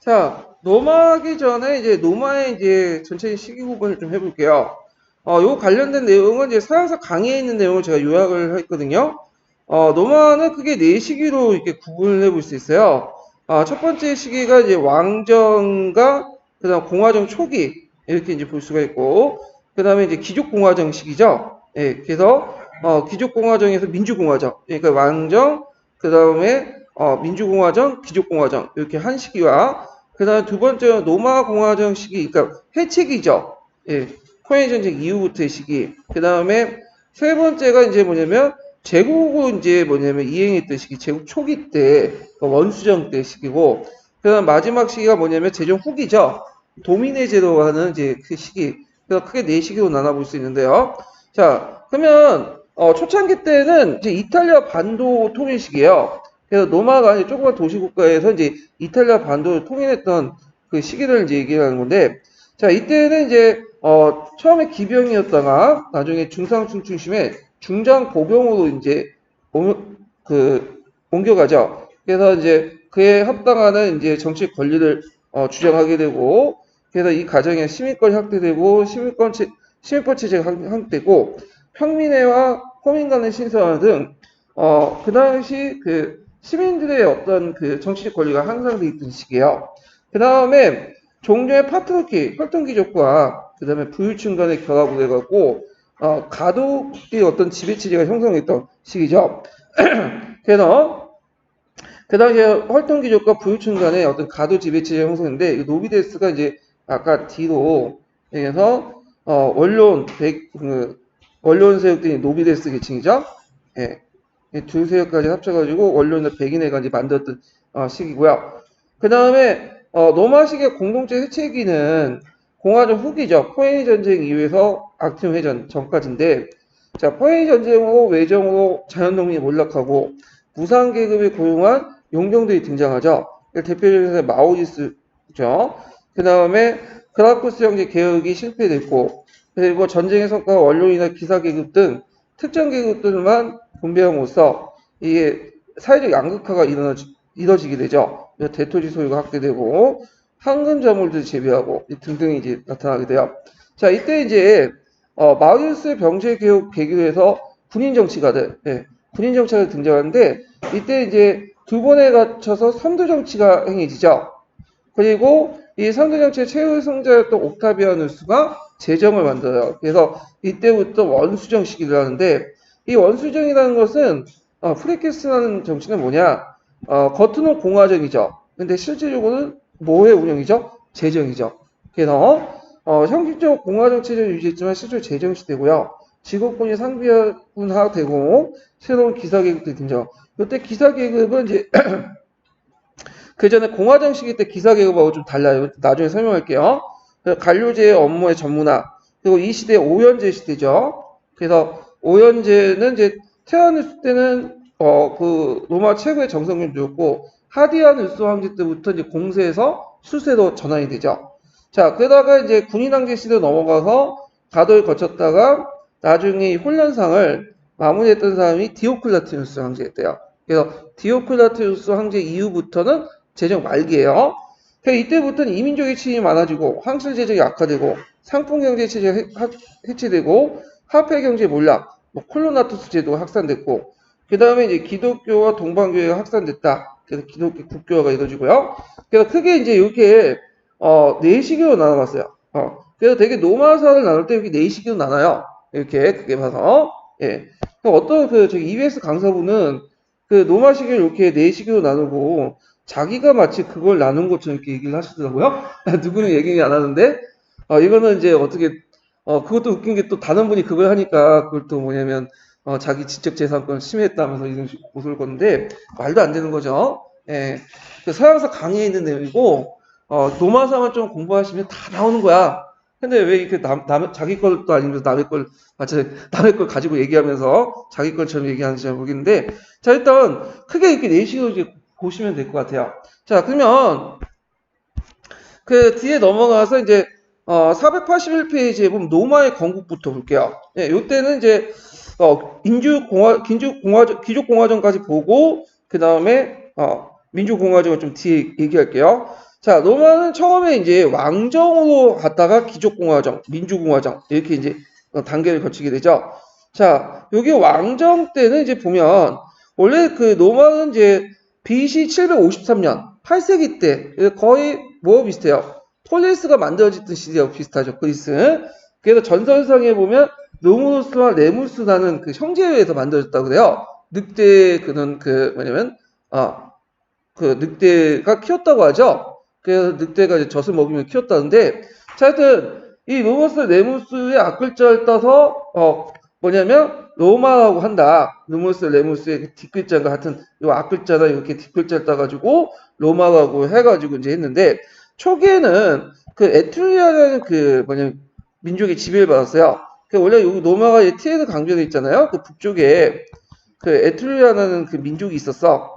자, 노마하기 전에 이제 노마의 이제 전체적인 시기 구분을 좀 해볼게요. 요 관련된 내용은 이제 서양사 강의에 있는 내용을 제가 요약을 했거든요. 노마는 크게 네 시기로 이렇게 구분을 해볼 수 있어요. 첫 번째 시기가 이제 왕정과 그다음 공화정 초기 이렇게 이제 볼 수가 있고, 그다음에 이제 귀족공화정 시기죠. 예, 그래서 귀족공화정에서 민주공화정, 그러니까 왕정, 그다음에 민주공화정, 귀족공화정 이렇게 한 시기와 그다음 두 번째는 로마공화정 시기, 그러니까 해체기죠. 예, 포에니 전쟁 이후부터의 시기. 그다음에 세 번째가 이제 뭐냐면 제국을 이제 뭐냐면 이행했던 시기, 제국 초기 때 원수정 때 시기고, 그다음 마지막 시기가 뭐냐면 제정 후기죠. 도미네 제도가 하는 이제 그 시기. 그래서 크게 네 시기로 나눠볼 수 있는데요. 자, 그러면 초창기 때는 이제 이탈리아 반도 통일 시기예요. 그래서 로마가 이제 조그만 도시국가에서 이제 이탈리아 반도를 통일했던 그 시기를 이제 얘기하는 건데, 자, 이때는 이제 처음에 기병이었다가 나중에 중상층중심에 중장 보병으로 이제 옮겨가죠. 그래서 이제 그에 합당하는 이제 정치 권리를 주장하게 되고, 그래서 이 과정에 시민권이 확대되고 시민권 체제가 확대되고 평민회와 호민 간의 신성화 등 그 당시 그 시민들의 어떤 그 정치적 권리가 향상돼 있던 시기예요. 그 다음에 종교의 파트너키, 혈통귀족과 그 다음에 부유층 간의 결합을 해갖고 가독의 어떤 지배체제가 형성했던 시기죠. 그래서 그 당시에 혈통귀족과 부유층 간의 어떤 가도 지배체제 형성인데 노비데스가 이제 아까 뒤로 그래서 원로원 세력들이 노비데스 계층이죠. 예. 두 세력까지 합쳐가지고 원로원과 백인회가 이제 만들었던 시기고요. 그 다음에 로마식의 공동체 해체기는 공화정 후기죠. 포에니 전쟁 이후에서 악티움 회전 전까지인데, 자, 포에니 전쟁으로 외정으로 자연농민이 몰락하고 무상 계급이 고용한 용병들이 등장하죠. 대표적인 마오이스죠. 그 다음에 그라쿠스 형제 개혁이 실패됐고, 그리고 전쟁의 성과가 원로이나 기사 계급 등 특정 계급들만 분배함으로써 이게 사회적 양극화가 이뤄지게 되죠. 대토지 소유가 확대되고 황금 자물들이 재배하고 등등이 이제 나타나게 돼요. 자, 이때 이제 마우리우스 병제 개혁 계기로 해서 군인 정치가들, 군인 정치가 등장하는데 이때 이제 두 번에 걸쳐서 선두 정치가 행해지죠. 그리고 이 선두 정치의 최후 승자였던 옥타비아누스가 제정을 만들어요. 그래서 이때부터 원수정 시기를 하는데 이 원수정이라는 것은 프리캐스라는 정치는 뭐냐? 겉으로는 공화정이죠. 근데 실질적으로는 뭐의 운영이죠? 재정이죠. 그래서 형식적 공화정 체제를 유지했지만 실제로 재정 시대고요. 직업군이 상비군화되고 새로운 기사계급들이 등장. 이때 기사계급은 이제 그 전에 공화정 시기 때 기사계급하고 좀 달라요. 나중에 설명할게요. 관료제의 업무의 전문화. 그리고 이 시대 오연제 시대죠. 그래서 오연제는 이제 태어났을 때는 그 로마 최고의 정성균주였고 하디아누스 황제 때부터 이제 공세에서 수세로 전환이 되죠. 자, 그러다가 이제 군인왕제 시대로 넘어가서 가도를 거쳤다가 나중에 훈련상을 마무리했던 사람이 디오클라티누스 황제였대요. 그래서 디오클라티누스 황제 이후부터는 재정 말기예요. 이때부터는 이민족의 침입이 많아지고 황실 재정이 악화되고 상품 경제 체제가 해체되고 화폐 경제 몰락, 콜로나투스 제도가 확산됐고 그 다음에 이제 기독교와 동방교회가 확산됐다. 그래서 기독교 국교화가 이루어지고요. 그래서 크게 이제 이렇게 네 시기로 나눠봤어요. 그래서 되게 노마사를 나눌 때 이렇게 네 시기로 나눠요. 이렇게 크게 봐서 예. 어떤 저기 EBS 강사분은 그 노마 시기를 이렇게 네 시기로 나누고 자기가 마치 그걸 나눈 것처럼 이렇게 얘기를 하시더라고요. 누구는 얘기 안 하는데, 이거는 이제 어떻게, 그것도 웃긴 게 또 다른 분이 그걸 하니까 그걸 또 뭐냐면, 자기 지적재산권 침해했다면서 이런 식으로 고소를 건데, 말도 안 되는 거죠. 예. 그 서양사 강의에 있는 내용이고, 노마상을 좀 공부하시면 다 나오는 거야. 근데 왜 이렇게 자기 것도 아니면서 남의 걸 가지고 얘기하면서 자기 것처럼 얘기하는지 잘 모르겠는데, 자, 일단 크게 이렇게 내식으로 이제 보시면 될 것 같아요. 자, 그러면 그 뒤에 넘어가서 이제 481페이지에 보면 노마의 건국부터 볼게요. 예, 요때는 이제 귀족공화정까지 보고 그 다음에 민주공화정을 좀 뒤에 얘기할게요. 자, 로마는 처음에 이제 왕정으로 갔다가 귀족공화정, 민주공화정 이렇게 이제 단계를 거치게 되죠. 자, 여기 왕정 때는 이제 보면 원래 그 로마는 이제 BC 753년 8세기 때 거의 뭐 비슷해요. 폴리스가 만들어졌던 시대하고 비슷하죠. 그리스. 그래서 전설상에 보면 로무노스와 레무스라는 그 형제에서 만들어졌다고 그래요. 늑대 그는 그 뭐냐면 그 늑대가 키웠다고 하죠. 그래서 늑대가 이제 젖을 먹이면 키웠다는데, 자, 하여튼 이 로머스 레무스의 앞글자를 따서 뭐냐면 로마라고 한다. 로머스 레무스의 그 뒷글자가 같은 요 앞글자나 이렇게 뒷글자를 따가지고 로마라고 해가지고 이제 했는데, 초기에는 그 에트루리아라는 그 뭐냐면 민족의 지배를 받았어요. 그 원래 여기 로마가 티에르 강변에 있잖아요. 그 북쪽에 그 에트루리아라는 그 민족이 있었어.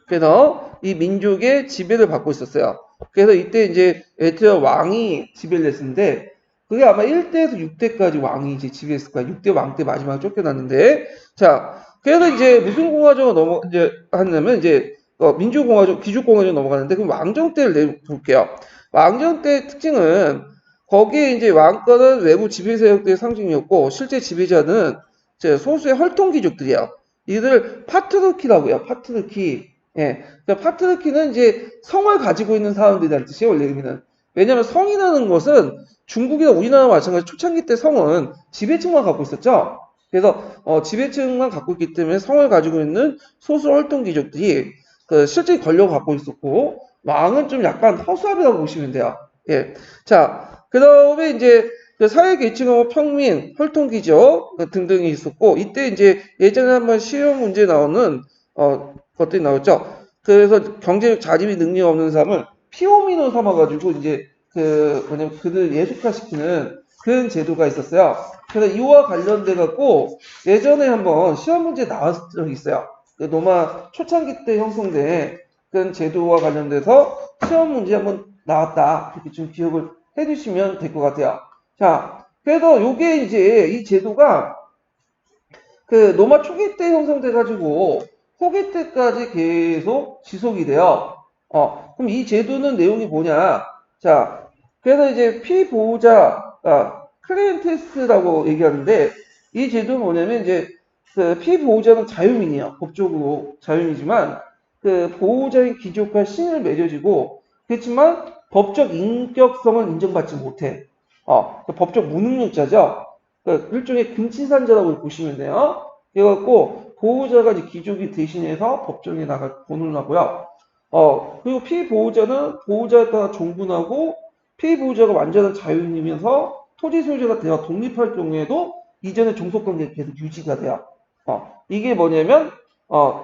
그래서 이 민족의 지배를 받고 있었어요. 그래서 이때 이제 에트리아 왕이 지배를 했는데 그게 아마 1대에서 6대까지 왕이 이제 지배했을 거야. 6대 왕 때 마지막에 쫓겨났는데 자, 그래서 이제 무슨 공화정을 이제 하냐면 이제 민주공화정, 귀족공화정 넘어가는데 그럼 왕정 때를 내볼게요. 왕정 때 특징은 거기에 이제 왕권은 외부 지배 세력들의 상징이었고 실제 지배자는 소수의 혈통귀족들이에요. 이들 파트르키라고 해요. 파트르키. 예. 그러니까 파트르키는 이제 성을 가지고 있는 사람들이라는 뜻이에요, 원래 의미는. 왜냐하면 성이라는 것은 중국이나 우리나라와 마찬가지 초창기 때 성은 지배층만 갖고 있었죠. 그래서 지배층만 갖고 있기 때문에 성을 가지고 있는 소수 혈통 귀족들이 그 실제 권력을 갖고 있었고 왕은 좀 약간 허수아비라고 보시면 돼요. 예. 자, 그 다음에 이제 그 사회 계층하고 평민, 혈통 귀족 등등이 있었고 이때 이제 예전에 한번 시험 문제 나오는 것들이 나왔죠. 그래서 경제적 자립이 능력 없는 사람을 피오민으로 삼아가지고 이제 그 뭐냐면 그들 예속화시키는 그런 제도가 있었어요. 그래서 이와 관련돼 갖고 예전에 한번 시험 문제 나왔 적이 있어요. 그 로마 초창기 때 형성된 그런 제도와 관련돼서 시험 문제 한번 나왔다. 이렇게 좀 기억을 해두시면 될 것 같아요. 자, 그래서 요게 이제 이 제도가 그 로마 초기 때 형성돼 가지고 후기 때까지 계속 지속이 돼요. 그럼 이 제도는 내용이 뭐냐? 자, 그래서 이제 피보호자, 클리엔테스라고 얘기하는데 이 제도는 뭐냐면 이제 그 피보호자는 자유민이에요. 법적으로 자유민이지만 그 보호자인 귀족과 신을 맺어지고 그렇지만 법적 인격성을 인정받지 못해. 그 법적 무능력자죠. 그 일종의 금치산자라고 보시면 돼요. 그래갖고 보호자가 이제 귀족이 대신해서 법정에 나가 본을 하고요. 그리고 피보호자는 보호자에 따라 종분하고 피보호자가 완전한 자유인이면서 토지 소유자가 되어 독립할 경우에도 이전의 종속관계가 계속 유지가 돼요. 이게 뭐냐면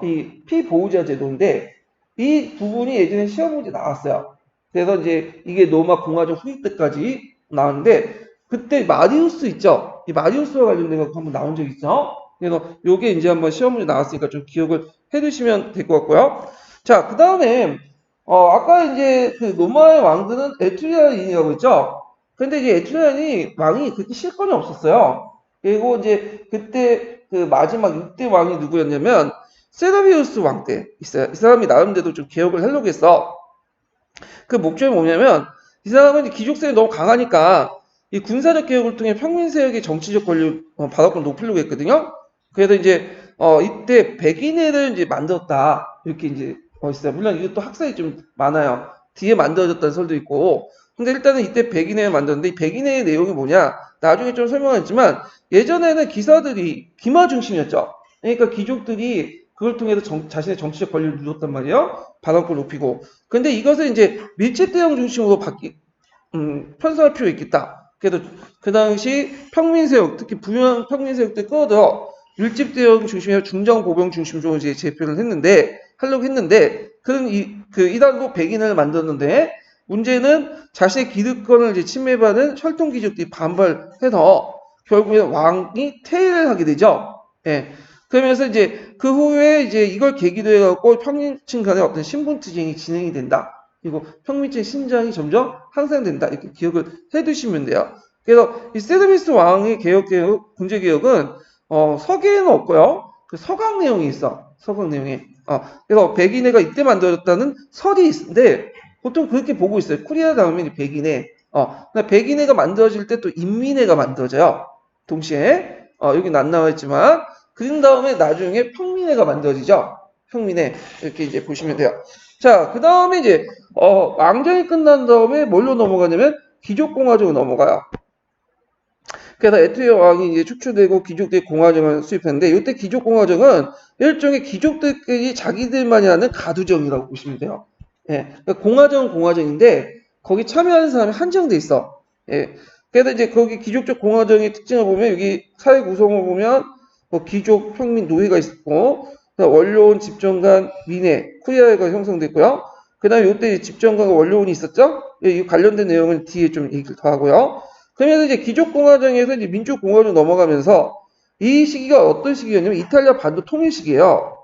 이 피보호자 제도인데 이 부분이 예전에 시험 문제 나왔어요. 그래서 이제 이게 로마 공화정 후기 때까지 나왔는데 그때 마리우스 있죠? 이 마리우스와 관련된 거 한번 나온 적 있죠? 그래서 요게 이제 한번 시험 문제 나왔으니까 좀 기억을 해두시면 될 것 같고요. 자, 그 다음에 아까 이제 그 로마의 왕들은 에트리안이라고 했죠? 근데 이제 에트리안이 왕이 그렇게 실권이 없었어요. 그리고 이제 그때 그 마지막 6대 왕이 누구였냐면 세르비우스 왕 때 있어요. 이 사람이 나름대로 좀 개혁을 하려고 했어. 그 목적이 뭐냐면 이 사람은 귀족세력이 너무 강하니까 이 군사적 개혁을 통해 평민 세력의 정치적 권리 바닥을 높이려고 했거든요. 그래서 이제 이때 백인회를 이제 만들었다 이렇게 이제 있어요. 물론 이것도 학설이 좀 많아요. 뒤에 만들어졌다는 설도 있고. 근데 일단은 이때 백인회를 만들었는데 이 백인회의 내용이 뭐냐? 나중에 좀 설명하겠지만 예전에는 기사들이 기마 중심이었죠. 그러니까 귀족들이 그걸 통해서 자신의 정치적 권리를 누렸단 말이에요. 바닥을 높이고. 근데 이것을 이제 밀집 대형 중심으로 편성할 필요가 있겠다. 그래도 그 당시 평민세력, 특히 부유한 평민세력들 끌어들여 밀집 대형 중심이나 중정 보병 중심으로 이제 재편을 하려고 했는데, 이달로 백인을 만들었는데, 문제는 자신의 기득권을 이제 침해받은 혈통 귀족들이 반발해서 결국에 왕이 퇴위를 하게 되죠. 예. 그러면서 이제 그 후에 이제 이걸 계기로 해갖고 평민층 간의 어떤 신분투쟁이 진행이 된다. 그리고 평민층 신장이 점점 향상된다. 이렇게 기억을 해두시면 돼요. 그래서 이 세르비스 왕의 군제개혁은 서기에는 없고요. 그 서강 내용이 있어. 서강 내용이. 그래서 백인회가 이때 만들어졌다는 설이 있는데 보통 그렇게 보고 있어요. 코리아 다음에 이제 백인회. 그러니까 백인회가 만들어질 때 또 인민회가 만들어져요. 동시에. 여기는 안 나와 있지만. 그런 다음에 나중에 평민회가 만들어지죠. 평민회. 이렇게 이제 보시면 돼요. 자, 그 다음에 이제, 왕정이 끝난 다음에 뭘로 넘어가냐면, 귀족공화정으로 넘어가요. 그래서 에트의 왕이 이제 축출되고 귀족들이 공화정을 수립했는데, 이때 귀족공화정은 일종의 귀족들끼리 자기들만이 하는 가두정이라고 보시면 돼요. 예, 그러니까 공화정은 공화정인데 거기 참여하는 사람이 한정돼 있어. 예, 그래서 이제 거기 귀족적 공화정의 특징을 보면 여기 사회 구성을 보면 뭐 귀족, 평민, 노예가 있고 원로원, 집정관, 민회, 쿠리아가 형성됐고요. 그다음에 이때 집정관과 원로원이 있었죠. 예, 이 관련된 내용은 뒤에 좀 얘기를 더 하고요. 그러면서 이제 귀족공화정에서 이제 민족공화정 넘어가면서 이 시기가 어떤 시기였냐면 이탈리아 반도 통일 시기예요.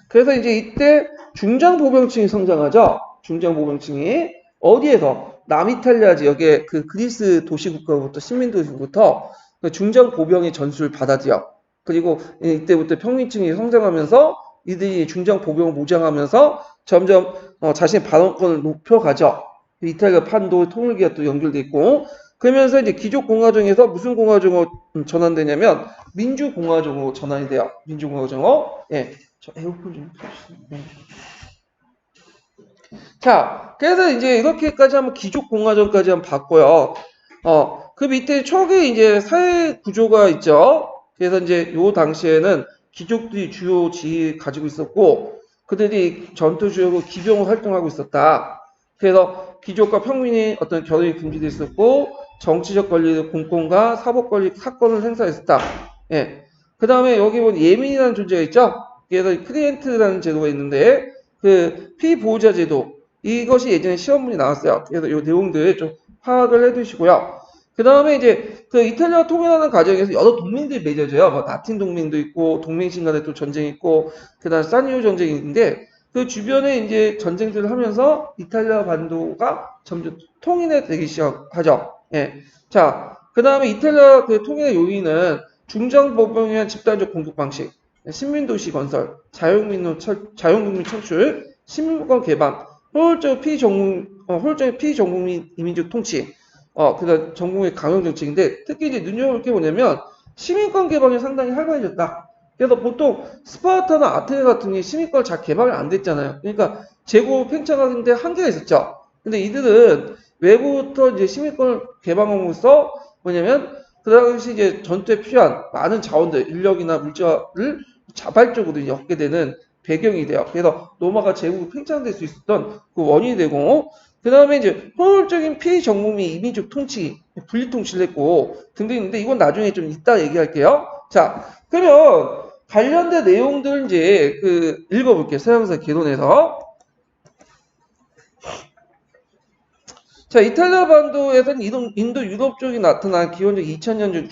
그래서 이제 이때 중장보병층이 성장하죠. 중장보병층이 어디에서 남이탈리아 지역의 그 그리스 도시국가부터 식민도시부터 그 중장보병의 전술을 받아들여. 그리고 이때부터 평민층이 성장하면서 이들이 중장보병을 무장하면서 점점 자신의 발언권을 높여가죠. 이탈리아 판도 통일기가 또 연결돼 있고 그러면서 이제 귀족공화정에서 무슨 공화정으로 전환되냐면 민주공화정으로 전환이 돼요. 민주공화정으로. 예. 저 에어컨 좀 켜주세요. 네. 자, 그래서 이제 이렇게까지 하면 귀족공화정까지 한번 봤고요. 그 밑에 초기 이제 사회 구조가 있죠. 그래서 이제 요 당시에는 귀족들이 주요 지위 가지고 있었고, 그들이 전투 주역으로 기병으로 활동하고 있었다. 그래서 귀족과 평민이 어떤 결혼이 금지되어 있었고, 정치적 권리를 공권과 사법 권리, 사건을 행사했었다. 예. 그 다음에 여기 보면 예민이라는 존재가 있죠. 그래서 클리엔트라는 제도가 있는데, 그 피보호자 제도, 이것이 예전에 시험문이 나왔어요. 그래서 이 내용들 좀 파악을 해두시고요. 그 다음에 이제 그 이탈리아 통일하는 과정에서 여러 동맹들이 맺어져요. 뭐 라틴 동맹도 있고 동맹신 간에 또 전쟁이 있고 그다음 사니오 전쟁이 있는데 그 주변에 이제 전쟁들을 하면서 이탈리아 반도가 점점 통일이 되기 시작하죠. 예. 자, 그 다음에 이탈리아 그 통일의 요인은 중장보병에 의한 집단적 공격 방식, 식민도시 건설, 자유국민 창출, 식민권 개방, 효율적인 피정국민 이민족 통치, 그다음 전국의 강경 정책인데 특히 이제 눈여볼 게 뭐냐면 시민권 개방이 상당히 활발해졌다. 그래서 보통 스파르타나 아테네 같은 게 시민권 잘 개방이 안 됐잖아요. 그러니까 재고 팽창하는데 한계가 있었죠. 근데 이들은 외부부터 이제 시민권을 개방함으로써 뭐냐면 그 당시 이제 전투에 필요한 많은 자원들, 인력이나 물자를 자발적으로 이제 얻게 되는 배경이 돼요. 그래서 로마가 제국이 팽창될 수 있었던 그 원인이 되고, 그 다음에 이제 효율적인 피정부민 이민족 통치, 분리 통치를 했고 등등 있는데 이건 나중에 좀 이따 얘기할게요. 자, 그러면 관련된 내용들 이제 그 읽어볼게요. 서양사 개론에서. 자, 이탈리아 반도에서는 인도 유럽 쪽이 나타난 기원적 2000년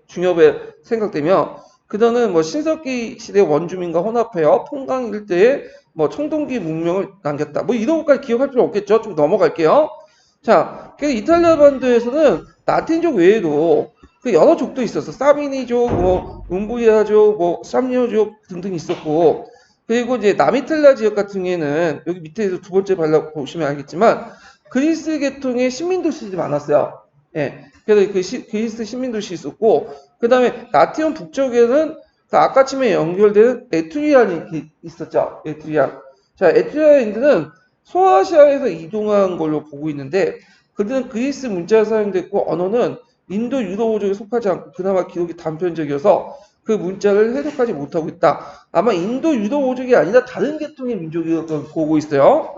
중엽에 생각되며 그들은 뭐 신석기 시대 원주민과 혼합하여 퐁강 일대에 뭐 청동기 문명을 남겼다. 뭐 이런 것까지 기억할 필요 없겠죠. 좀 넘어갈게요. 자, 그 이탈리아 반도에서는 라틴족 외에도 그 여러 족도 있었어. 사비니족, 뭐 움브리아족, 뭐 삼리오족 등등 있었고 그리고 이제 남이탈리아 지역 같은 경우에는 여기 밑에서 두 번째 발라 보시면 알겠지만 그리스 계통의 시민도시들이 많았어요. 예. 그래서 그리스 시민도시 있었고, 그 다음에 라티온 북쪽에는 그 아까침에 연결되는 에트리안이 있었죠. 에트리안. 자, 에트리안인들은 소아시아에서 이동한 걸로 보고 있는데, 그들은 그리스 문자가 사용됐고, 언어는 인도 유도어족에 속하지 않고 그나마 기록이 단편적이어서 그 문자를 해석하지 못하고 있다. 아마 인도 유도어족이 아니라 다른 계통의 민족이라고 보고 있어요.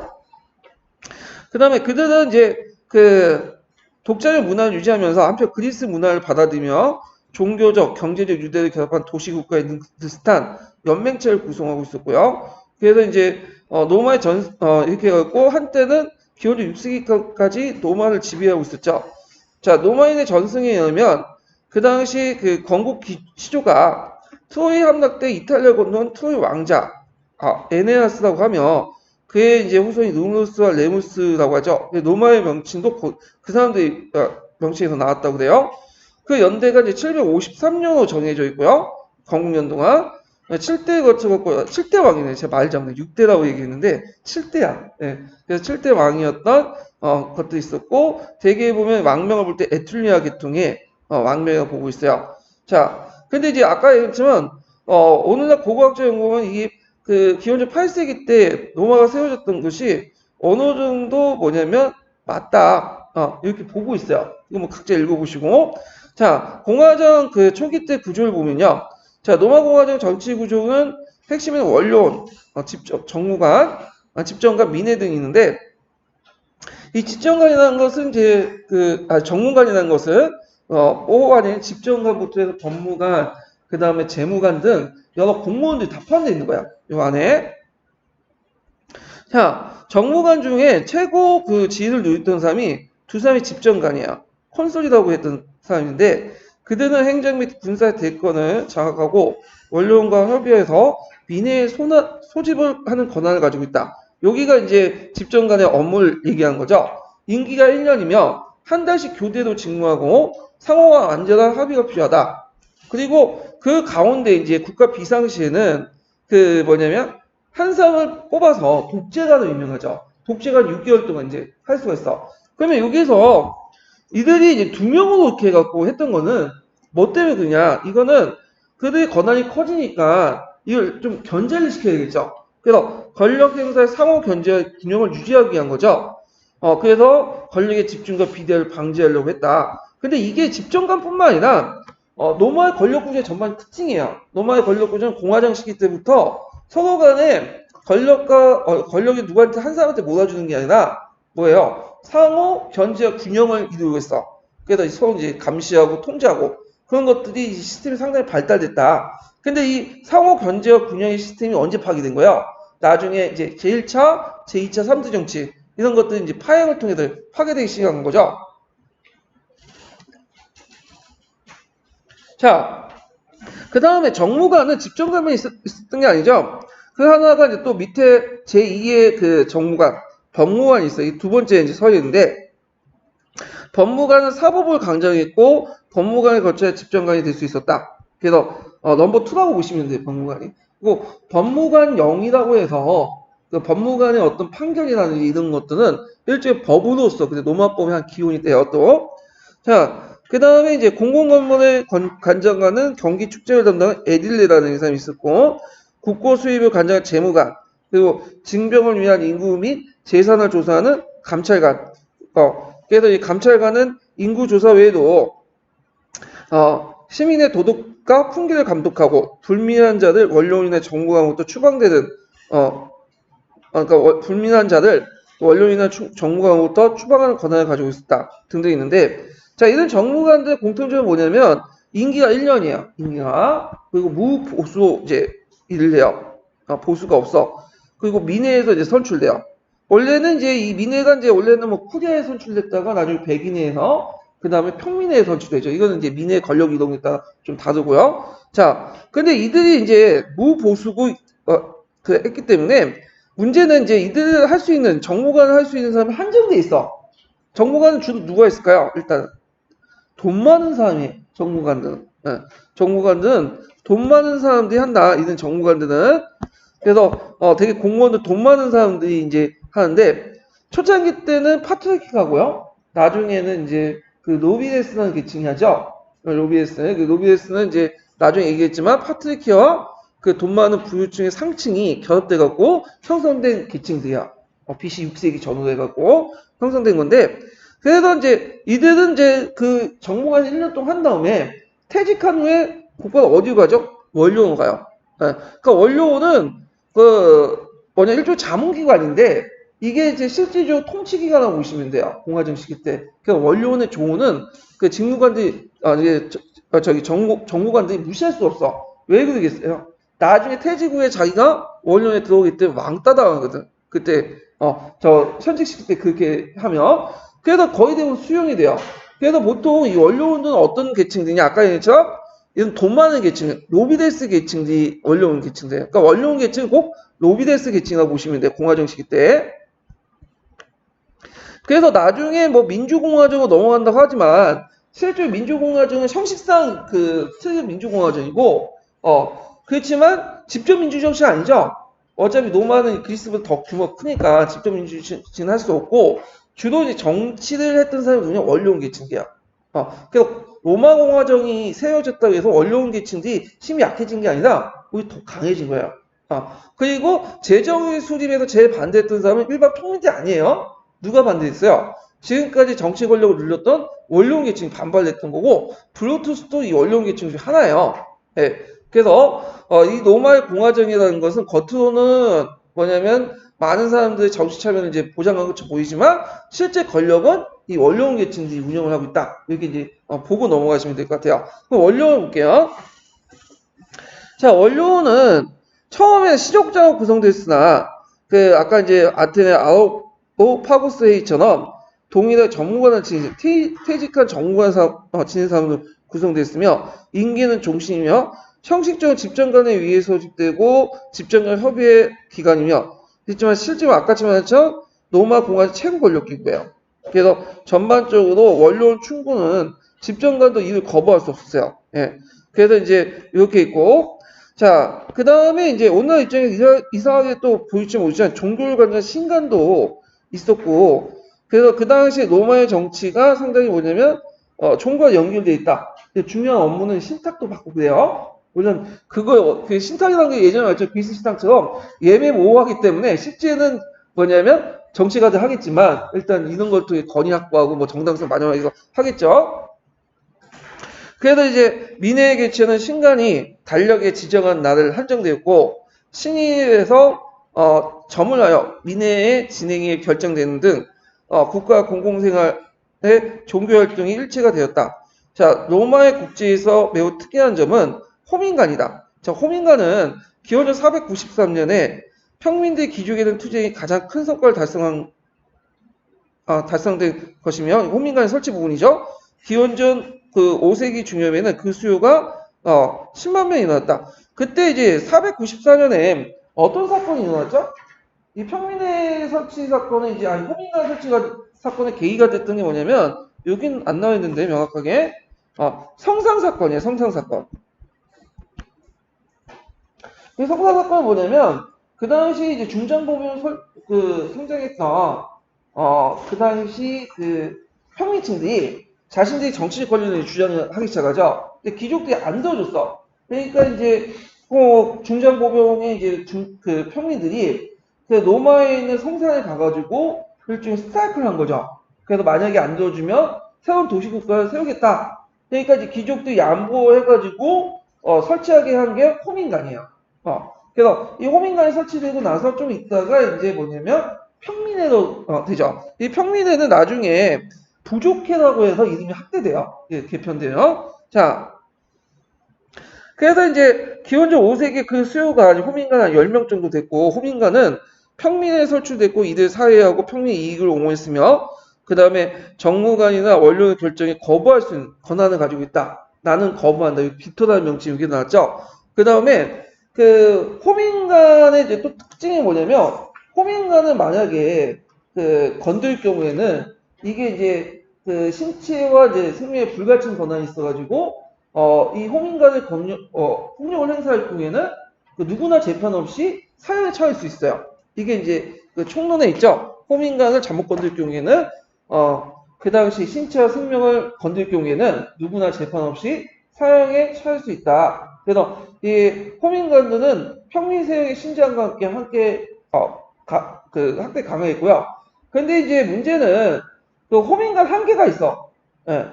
그 다음에 그들은 이제 그 독자적 문화를 유지하면서 한편 그리스 문화를 받아들이며 종교적, 경제적 유대를 결합한 도시국가의 비슷한 연맹체를 구성하고 있었고요. 그래서 이제 로마의 이렇게 해갖고 한때는 기원전 6세기까지 로마를 지배하고 있었죠. 자, 로마인의 전승에 의하면 그 당시 그 건국 시조가 트로이 함락 때 이탈리아 건너온 트로이 왕자 에네아스라고 하며 그의 이제 후손이 누누스와 레무스라고 하죠. 로마의 명칭도 그 사람들이 명칭에서 나왔다고 그래요. 그 연대가 이제 753년으로 정해져 있고요. 건국 연도가. 7대 거쳐갖고 7대 왕이네. 제가 말 잡네. 6대라고 얘기했는데 7대야. 예. 그래서 7대 왕이었던 것도 있었고 대개에 보면 왕명을 볼 때 에툴리아 계통의 왕명을 보고 있어요. 자, 근데 이제 아까 얘기했지만 오늘날 고고학적 연구는 이게 그 기원전 8세기 때 로마가 세워졌던 것이 어느 정도 뭐냐면 맞다. 이렇게 보고 있어요. 이거 뭐 각자 읽어보시고. 자, 공화정 그 초기 때 구조를 보면요. 자, 로마 공화정 정치 구조는 핵심은 원로원, 정무관, 집정관, 민회 등이 있는데 이 집정관이라는 것은 이제 정무관이라는 것은 오관인 집정관부터 해서 법무관, 그 다음에 재무관 등 여러 공무원들이 다 포함되어 있는 거야. 요 안에. 자, 정무관 중에 최고 그 지위를 누렸던 사람이 두 사람이 집정관이야. 콘솔이라고 했던 사람인데 그들은 행정 및 군사 대권을 장악하고 원로원과 협의해서 민의의 소집을 하는 권한을 가지고 있다. 여기가 이제 집정관의 업무를 얘기하는 거죠. 임기가 1년이며 한 달씩 교대로 직무하고 상호와 안전한 합의가 필요하다. 그리고 그 가운데 이제 국가 비상시에는 그 뭐냐면 한 사람을 뽑아서 독재관을 임명하죠. 독재관 6개월 동안 이제 할 수가 있어. 그러면 여기서 이들이 이제 두 명으로 이렇게 해갖고 했던 거는 뭐 때문에 그러냐? 이거는 그들의 권한이 커지니까 이걸 좀 견제를 시켜야겠죠. 그래서 권력 행사의 상호 견제 균형을 유지하기 위한 거죠. 그래서 권력의 집중과 비대를 방지하려고 했다. 근데 이게 집정관뿐만 아니라 로마의 권력 구조의 전반 특징이에요. 로마의 권력 구조는 공화정 시기 때부터 서로 간에 권력이 누구한테 한 사람한테 몰아주는 게 아니라 뭐예요? 상호 견제와 균형을 이루고 있어. 그래서 서로 이제 감시하고 통제하고 그런 것들이 이 시스템이 상당히 발달됐다. 근데 이 상호 견제와 균형의 시스템이 언제 파괴된 거야? 나중에 이제 제1차, 제2차, 3대 정치 이런 것들이 이제 파행을 통해서 파괴되기 시작한 거죠. 자, 그 다음에 정무관은 집정관만 있었던 게 아니죠. 그 하나가 이제 또 밑에 제2의 그 정무관, 법무관이 있어요. 이 두 번째 이제 서열인데, 법무관은 사법을 강정했고, 법무관에 거쳐야 집정관이 될 수 있었다. 그래서, 넘버 2라고 보시면 돼요, 법무관이. 그리고 법무관 0이라고 해서, 그 법무관의 어떤 판결이라든지 이런 것들은 일종의 법으로서, 근데 로마법의 한 기원이 돼요, 또. 자, 그 다음에 이제 공공건물의 관장관은 경기축제를 담당한 에딜레라는 사람이 있었고, 국고 수입을 관장한 재무관, 그리고 징병을 위한 인구 및 재산을 조사하는 감찰관. 그래서 이 감찰관은 인구 조사 외에도 시민의 도덕과 풍기를 감독하고 불민한 자들 원로인의 정부감으로부터 추방되는 그러니까 불민한 자들 원로인의 정부감으로부터 추방하는 권한을 가지고 있었다 등등 있는데 자 이런 정무관들의 공통점은 뭐냐면 임기가 1년이야. 임기가 그리고 무보수 이제 일을 해요. 보수가 없어. 그리고 민회에서 이제 선출돼요. 원래는 이제 이 민회가 이제 원래는 뭐 쿠리아에 선출됐다가 나중에 백인회에서 그 다음에 평민회에 선출되죠. 이거는 이제 민회 권력 이동에 따라 좀 다르고요. 자, 근데 이들이 이제 무보수고 했기 때문에 문제는 이제 이들을 할 수 있는 정무관을 할 수 있는 사람이 한정돼 있어. 정무관은 주로 누가 있을까요? 일단 돈 많은 사람이 정무관들은 정무관들은 돈 많은 사람들이 한다. 이런 정무관들은 그래서 되게 공무원들 돈 많은 사람들이 이제 하는데 초창기 때는 파트리키하고요. 나중에는 이제 그 노비데스라는 계층이 하죠. 노비데스는 이제 나중에 얘기했지만 파트리키와 그 돈 많은 부유층의 상층이 결합돼 갖고 형성된 계층들이야. BC 6세기 전후로 해갖고 형성된 건데 그래서 이제 이들은 이제 그 정무관 1년 동안 한 다음에 퇴직한 후에 곧바로 어디로 가죠? 원료원으로 가요. 그러니까 원료원은 일종의 자문기관인데 이게 이제 실질적으로 통치기관이라고 보시면 돼요. 공화정 시기 때. 그러니까 원료원의 조언은 그 직무관들이 정무관들이 무시할 수 없어. 왜 그러겠어요? 나중에 퇴직 후에 자기가 원료원에 들어오기 때문에 왕따 당하거든. 그때 현직 시기 때 그렇게 하면 그래서 거의 대부분 수용이 돼요. 그래서 보통 이 원료원들은 어떤 계층들이냐 아까 얘기했죠? 이런 돈 많은 계층, 로비데스 계층들이 원료원 계층들. 그러니까 원료원 계층은 꼭 로비데스 계층이라고 보시면 돼요. 공화정 시기 때. 그래서 나중에 뭐 민주공화정으로 넘어간다고 하지만 실제 민주공화정은 형식상 그 스틸 민주공화정이고 그렇지만 직접 민주주의 정치는 아니죠. 어차피 로마는 그리스보다 더 규모가 크니까 직접 민주주의는 할 수 없고 주로 이제 정치를 했던 사람이 누구냐? 원로원 계층이야. 그래서 로마 공화정이 세워졌다고 해서 원로원 계층들이 힘이 약해진 게 아니라 우리 더 강해진 거예요. 그리고 재정의 수립에서 제일 반대했던 사람은 일반 평민들이 아니에요. 누가 반대했어요? 지금까지 정치 권력을 눌렸던 원로원 계층이 반발했던 거고 브루투스도 이 원로원 계층 중 하나예요. 예. 그래서 이 로마의 공화정이라는 것은 겉으로는 뭐냐면 많은 사람들의 정치 참여를 이제 보장한 것처럼 보이지만 실제 권력은 이 원로원 계층들이 운영을 하고 있다. 이렇게 이제 보고 넘어가시면 될 것 같아요. 그럼 원로원 볼게요. 자, 원로원은 처음에 시족자로 구성됐으나 그 아까 이제 아테네 아오파고스 회의처럼 동일한 전문가를 지닌 퇴직한 전문가 지닌 사람으로 구성됐으며 임기는 종신이며 형식적으로 집정관에 의해 소집되고 집정관 협의회 기관이며 그렇지만 실제로 아까처럼 말했죠 로마 공화의 최고 권력기구예요. 그래서 전반적으로 원로원 충고는 집정관도 이를 거부할 수 없었어요. 예. 그래서 이제 이렇게 있고 자, 그 다음에 이제 오늘 입장에 이상하게 또 보일지 모르지만 종교를 갖는 신간도 있었고, 그래서 그 당시 로마의 정치가 상당히 뭐냐면, 종과 연결되어 있다. 근데 중요한 업무는 신탁도 받고 그래요. 물론, 그 신탁이라는 게 예전에 말했죠. 그리스 신탁처럼 예매모호하기 때문에 실제는 뭐냐면 정치가들 하겠지만, 일단 이런 것도 건의 확보하고 뭐 정당성 마련하기 위해서 하겠죠. 그래서 이제 민회의 개최는 신간이 달력에 지정한 날을 한정되었고 신의에서 점을 하여 민회의 진행이 결정되는 등 국가 공공생활의 종교활동이 일체가 되었다. 자, 로마의 국제에서 매우 특이한 점은 호민간이다. 자, 호민간은 기원전 493년에 평민대 귀족에 대한 투쟁이 가장 큰 성과를 달성된 것이며 호민간의 설치 부분이죠. 기원전 그 5세기 중엽에는 그 수요가 10만 명이 일어났다. 그때 이제 494년에 어떤 사건이 일어났죠? 이 평민의 설치 사건은 이제 호민간 설치가 사건의 계기가 됐던 게 뭐냐면 여긴 안 나와 있는데 명확하게 성상 사건이에요. 성상 사건. 이 성상 사건은 뭐냐면 그 당시 이제 중장보면 성장했던 그 당시 그 평민층들이 자신들이 정치적 권리를 주장을 하기 시작하죠. 근데 귀족들이 안 들어줬어. 그러니까 이제 중장보병의 이제 그 평민들이 그 로마에 있는 성산에 가가지고 일종의 스트라이크를 한 거죠. 그래서 만약에 안 들어주면 새로운 도시국가를 세우겠다. 그러니까 이제 귀족들이 양보해가지고 설치하게 한 게 호민관이에요. 그래서 이 호민관이 설치되고 나서 좀 있다가 이제 뭐냐면 평민회로 되죠. 이 평민회는 나중에 부족회라고 해서 이름이 확대돼요. 예, 개편돼요. 자, 그래서 이제 기원전 5세기 그 수요가 호민관 한 10명 정도 됐고 호민관은 평민에 설치됐고 이들 사회하고 평민 이익을 옹호했으며 그 다음에 정무관이나 원료의 결정에 거부할 수 있는 권한을 가지고 있다. 나는 거부한다. 비토라는 명칭이 여기 나왔죠. 그 다음에 그 호민관의 이제 또 특징이 뭐냐면 호민관은 만약에 그 건들 경우에는 이게 이제 그 신체와 이제 생명에 불가침 권한이 있어가지고 이 호민관을 폭력을 행사할 경우에는 그 누구나 재판 없이 사형에 처할 수 있어요. 이게 이제 그 총론에 있죠. 호민관을 잘못 건들 경우에는 그 당시 신체와 생명을 건들 경우에는 누구나 재판 없이 사형에 처할 수 있다. 그래서 이 호민관들은 평민세력의 신장과 함께 그 학대 강화했고요. 근데 이제 문제는 그 호민관 한계가 있어. 예.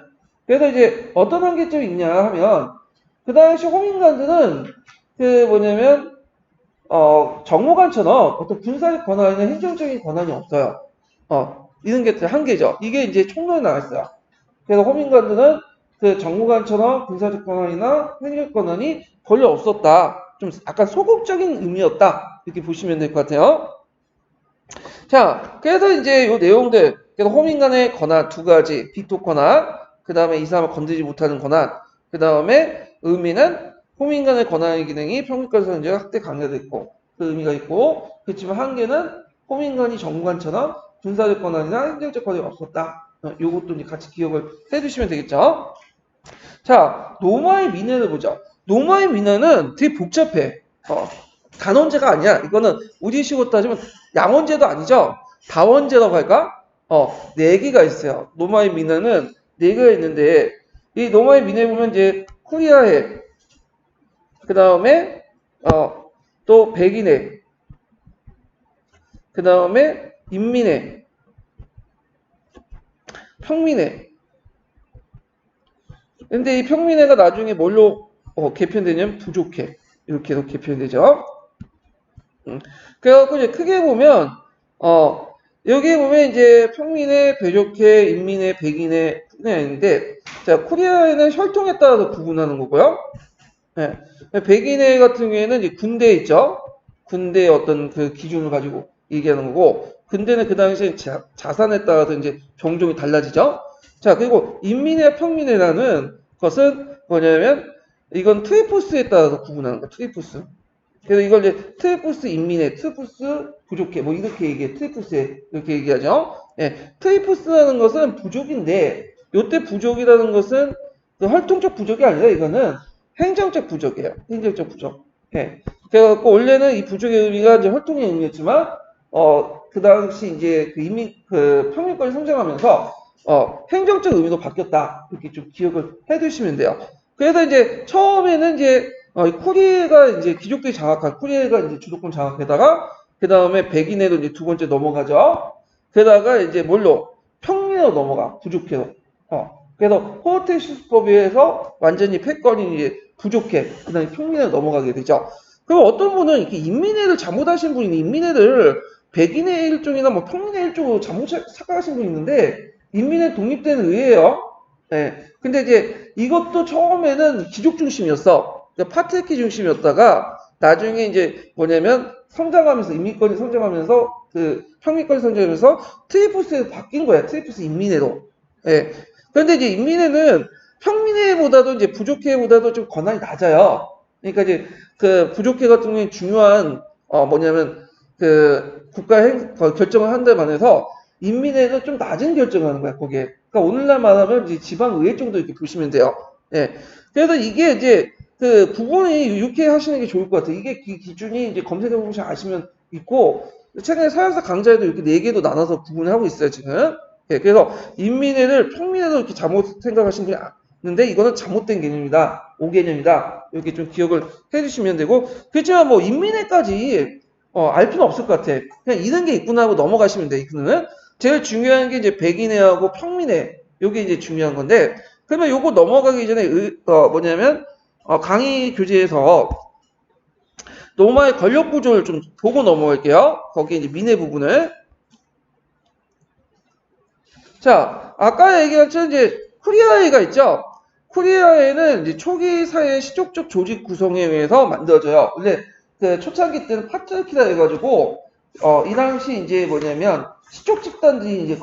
그래서 이제 어떤 한계점이 있냐 하면 그 당시 호민관들은 그 뭐냐면 정무관처럼 어떤 군사적 권한이나 행정적인 권한이 없어요. 이런 게 한계죠. 이게 이제 총론에 나왔어요. 그래서 호민관들은 그 정무관처럼 군사적 권한이나 행정 권한이 별로 없었다. 좀 약간 소극적인 의미였다. 이렇게 보시면 될 것 같아요. 자, 그래서 이제 이 내용들, 그래서 호민간의 권한 두 가지, 비토 권한, 그 다음에 이 사람을 건드리지 못하는 권한, 그 다음에 의미는 호민간의 권한의 기능이 평균권 선제가 확대 강화됐고, 그 의미가 있고, 그렇지만 한계는 호민간이 정관처럼 군사적 권한이나 행정적 권한이 없었다. 요것도 이제 같이 기억을 해두시면 되겠죠. 자, 로마의 민회를 보죠. 노마의 민화는 되게 복잡해. 단원제가 아니야. 이거는 우리식으로 따지면 양원제도 아니죠. 다원제라고 할까? 네 개가 있어요. 노마의 민화는 네 개가 있는데 이 노마의 민화에 보면 이제 코리아해, 그 다음에 또 백인해, 그 다음에 인민해, 평민해. 근데 이 평민해가 나중에 뭘로 개편되냐면 부족해. 이렇게도 개편되죠. 그래갖고 이제 크게 보면 여기 보면 이제 평민의, 배족의, 인민의, 백인의 있는데, 자, 코리아에는 혈통에 따라서 구분하는 거고요. 네. 백인의 같은 경우에는 이제 군대 있죠. 군대의 어떤 그 기준을 가지고 얘기하는 거고, 군대는 그 당시에 자산에 따라서 이제 종종이 달라지죠. 자, 그리고 인민의, 평민이라는 것은 뭐냐면, 이건 트위포스에 따라서 구분하는 거야, 트위포스. 그래서 이걸 이제 트위포스 인민의, 트위포스 부족해, 뭐 이렇게 얘기해, 트위포스에 이렇게 얘기하죠. 예, 트위포스라는 것은 부족인데, 요때 부족이라는 것은 그 활동적 부족이 아니라 이거는 행정적 부족이에요. 행정적 부족. 예. 그래갖고 원래는 이 부족의 의미가 이제 활동의 의미였지만, 그 당시 이제 그 평민권이 성장하면서, 행정적 의미도 바뀌었다. 이렇게 좀 기억을 해 두시면 돼요. 그래서 이제 처음에는 이제 코리아가 이제 귀족들이 장악한, 코리아가 이제 주도권 장악에다가 그 다음에 백인에도 이제 두 번째 넘어가죠. 게다가 이제 뭘로 평민으로 넘어가, 부족해로. 그래서 호르테시우스법에서 완전히 패권이 이제 부족해, 그 다음에 평민으로 넘어가게 되죠. 그럼 어떤 분은 이렇게 인민애를 잘못하신 분이 인민애를 백인의 일종이나 뭐 평민의 일종으로 잘못 착각하신 분이 있는데, 인민애 독립된 의회예요. 네. 근데 이제 이것도 처음에는 귀족 중심이었어. 그러니까 파트리키 중심이었다가 나중에 이제 뭐냐면 성장하면서, 인민권이 성장하면서 그 평민권이 성장하면서 트위포스에서 바뀐 거야. 트위포스 인민회로. 예. 그런데 이제 인민회는 평민회보다도 이제 부족회보다도 좀 권한이 낮아요. 그러니까 이제 그 부족회 같은 경우에 중요한 뭐냐면 그 결정을 한데 반해서 인민회는 좀 낮은 결정을 하는 거야, 거기에. 그러니까 오늘날 말하면 이제 지방의회 정도 이렇게 보시면 돼요. 예. 그래서 이게 이제 그 구분이 이렇게 하시는 게 좋을 것 같아요. 이게 기준이 이제 검색해 보시면 아시면 있고, 최근에 서양사 강좌에도 이렇게 네 개도 나눠서 구분을 하고 있어요, 지금. 예. 그래서 인민회를 평민회로 이렇게 잘못 생각하신 분이 있는데, 이거는 잘못된 개념이다. 오개념이다. 이렇게 좀 기억을 해 주시면 되고, 그렇지만 뭐 인민회까지 알 필요는 없을 것 같아. 그냥 이런 게 있구나 하고 넘어가시면 돼, 이거는. 제일 중요한 게 이제 백인회하고 평민회, 요게 이제 중요한 건데, 그러면 요거 넘어가기 전에 뭐냐면 강의 교재에서 노마의 권력 구조를 좀 보고 넘어갈게요. 거기 이제 민회 부분을. 자, 아까 얘기했던 이제 코리아회가 있죠. 코리아회는 이제 초기 사회 시족적 조직 구성에 의해서 만들어져요. 원래 그 초창기 때는 파트리키라 해가지고 이 당시 이제 뭐냐면 시족 집단들이 이제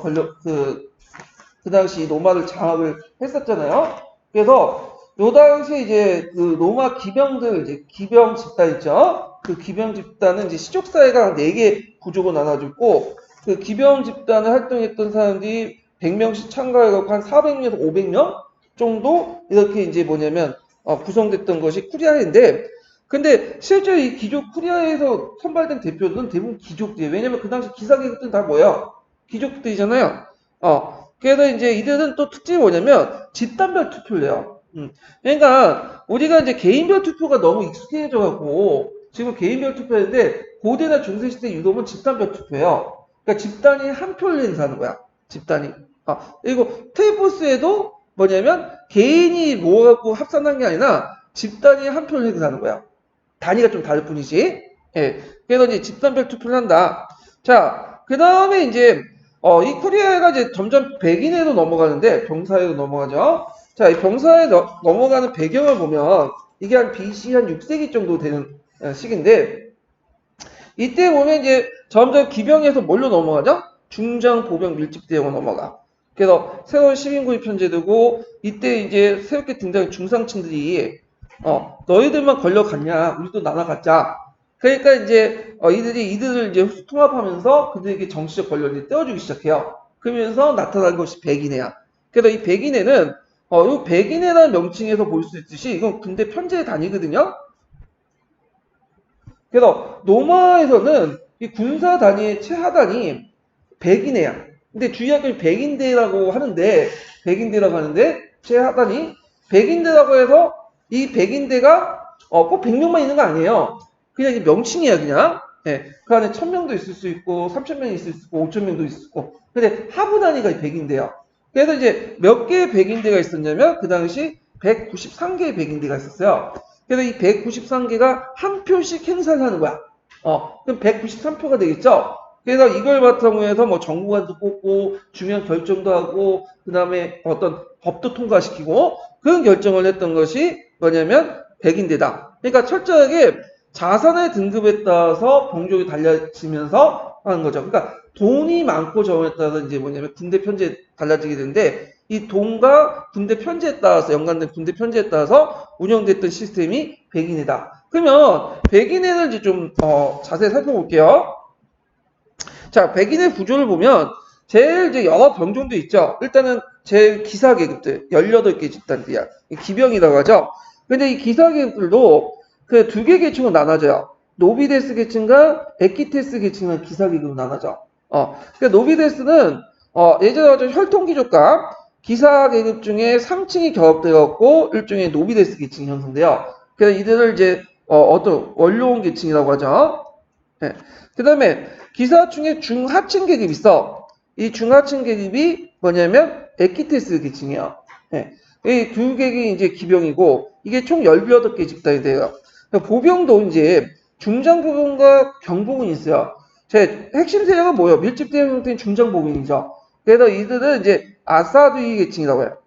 그 당시 노마를 장악을 했었잖아요. 그래서 요 당시에 이제 그 로마 기병들, 이제 기병 집단 있죠? 그 기병 집단은 이제 시족사회가 4개 구조로 나눠졌고, 그 기병 집단을 활동했던 사람들이 100명씩 참가해갖고 한 400명에서 500명 정도 이렇게 이제 뭐냐면, 구성됐던 것이 쿠리아인데, 근데 실제로 이 귀족 쿠리아에서 선발된 대표들은 대부분 귀족들이에요. 왜냐면 그 당시 기사계급들은 다 뭐예요? 귀족들이잖아요. 그래서 이제 이들은 또 특징이 뭐냐면 집단별 투표를 해요. 그러니까 우리가 이제 개인별 투표가 너무 익숙해져 갖고 지금 개인별 투표인데 고대나 중세시대 유럽은 집단별 투표예요. 그러니까 집단이 한 표를 행사하는 거야. 집단이. 그리고 테이포스에도 뭐냐면 개인이 모아갖고 합산한 게 아니라 집단이 한 표를 행사하는 거야. 단위가 좀 다를 뿐이지. 예. 그래서 이제 집단별 투표를 한다. 자, 그 다음에 이제 이 코리아가 이제 점점 백인회로 넘어가는데 병사회로 넘어가죠. 자, 이 병사회 넘어가는 배경을 보면 이게 한 BC 한 6세기 정도 되는 시기인데 이때 보면 이제 점점 기병에서 뭘로 넘어가죠? 중장 보병 밀집대형으로 넘어가. 그래서 새로운 시민구입 편제되고 이때 이제 새롭게 등장한 중상층들이 너희들만 걸려갔냐? 우리도 나눠갔자. 그러니까 이제 이들을 이제 통합하면서 그들에게 정치적 권력을 떼어주기 시작해요. 그러면서 나타난 것이 백인회야. 그래서 이 백인회는 이 백인이라는 명칭에서 볼 수 있듯이 이건 군대 편제 단위거든요. 그래서 노마에서는 이 군사 단위의 최하단이 백인회야. 근데 주의하길 백인대라고 하는데 최하단이 백인대라고 해서 이 백인대가 꼭 100명만 있는 거 아니에요. 그냥 이게 명칭이야 그냥. 예, 그 안에 1000명도 있을 수 있고 3000명이 있을 수 있고 5000명도 있을 수 있고. 근데 하부 단위가 백인대야. 그래서 이제 몇 개의 백인대가 있었냐면 그 당시 193개의 백인대가 있었어요. 그래서 이 193개가 한 표씩 행사를 하는 거야. 그럼 193표가 되겠죠? 그래서 이걸 바탕으로 해서 뭐 정부관도 뽑고 중요한 결정도 하고 그 다음에 어떤 법도 통과시키고 그런 결정을 했던 것이 뭐냐면 백인대다. 그러니까 철저하게 자산의 등급에 따라서 병력이 달라지면서 하는 거죠. 그러니까 돈이 많고 적음에 따라서 이제 뭐냐면 군대 편제에 달라지게 되는데 이 돈과 군대 편제에 따라서 연관된 군대 편제에 따라서 운영됐던 시스템이 백인회다. 그러면 백인회를 이제 좀 자세히 살펴볼게요. 자, 백인의 구조를 보면 제일 이제 여러 병종도 있죠. 일단은 제일 기사 계급들 18개 집단들이야. 기병이라고 하죠. 근데 이 기사 계급들도 그 두 개 계층으로 나눠져요. 노비데스 계층과 에키테스 계층은 기사 계급으로 나눠져. 그 노비데스는 예전에 혈통귀족과 기사 계급 중에 3층이 결합되었고 일종의 노비데스 계층이 형성돼요. 그래서 이들을 이제 어떤 원로원 계층이라고 하죠. 네. 그 다음에 기사층에 중하층 계급이 있어. 이 중하층 계급이 뭐냐면 에키테스 계층이야. 네. 이 두 계급이 이제 기병이고 이게 총 18개 집단이 돼요. 그러니까 보병도 이제 중장보병과 경보군이 있어요. 제 핵심 세력은 뭐예요? 밀집된 형태인 중장보병이죠. 그래서 이들은 이제 아사두이 계층이라고 해요.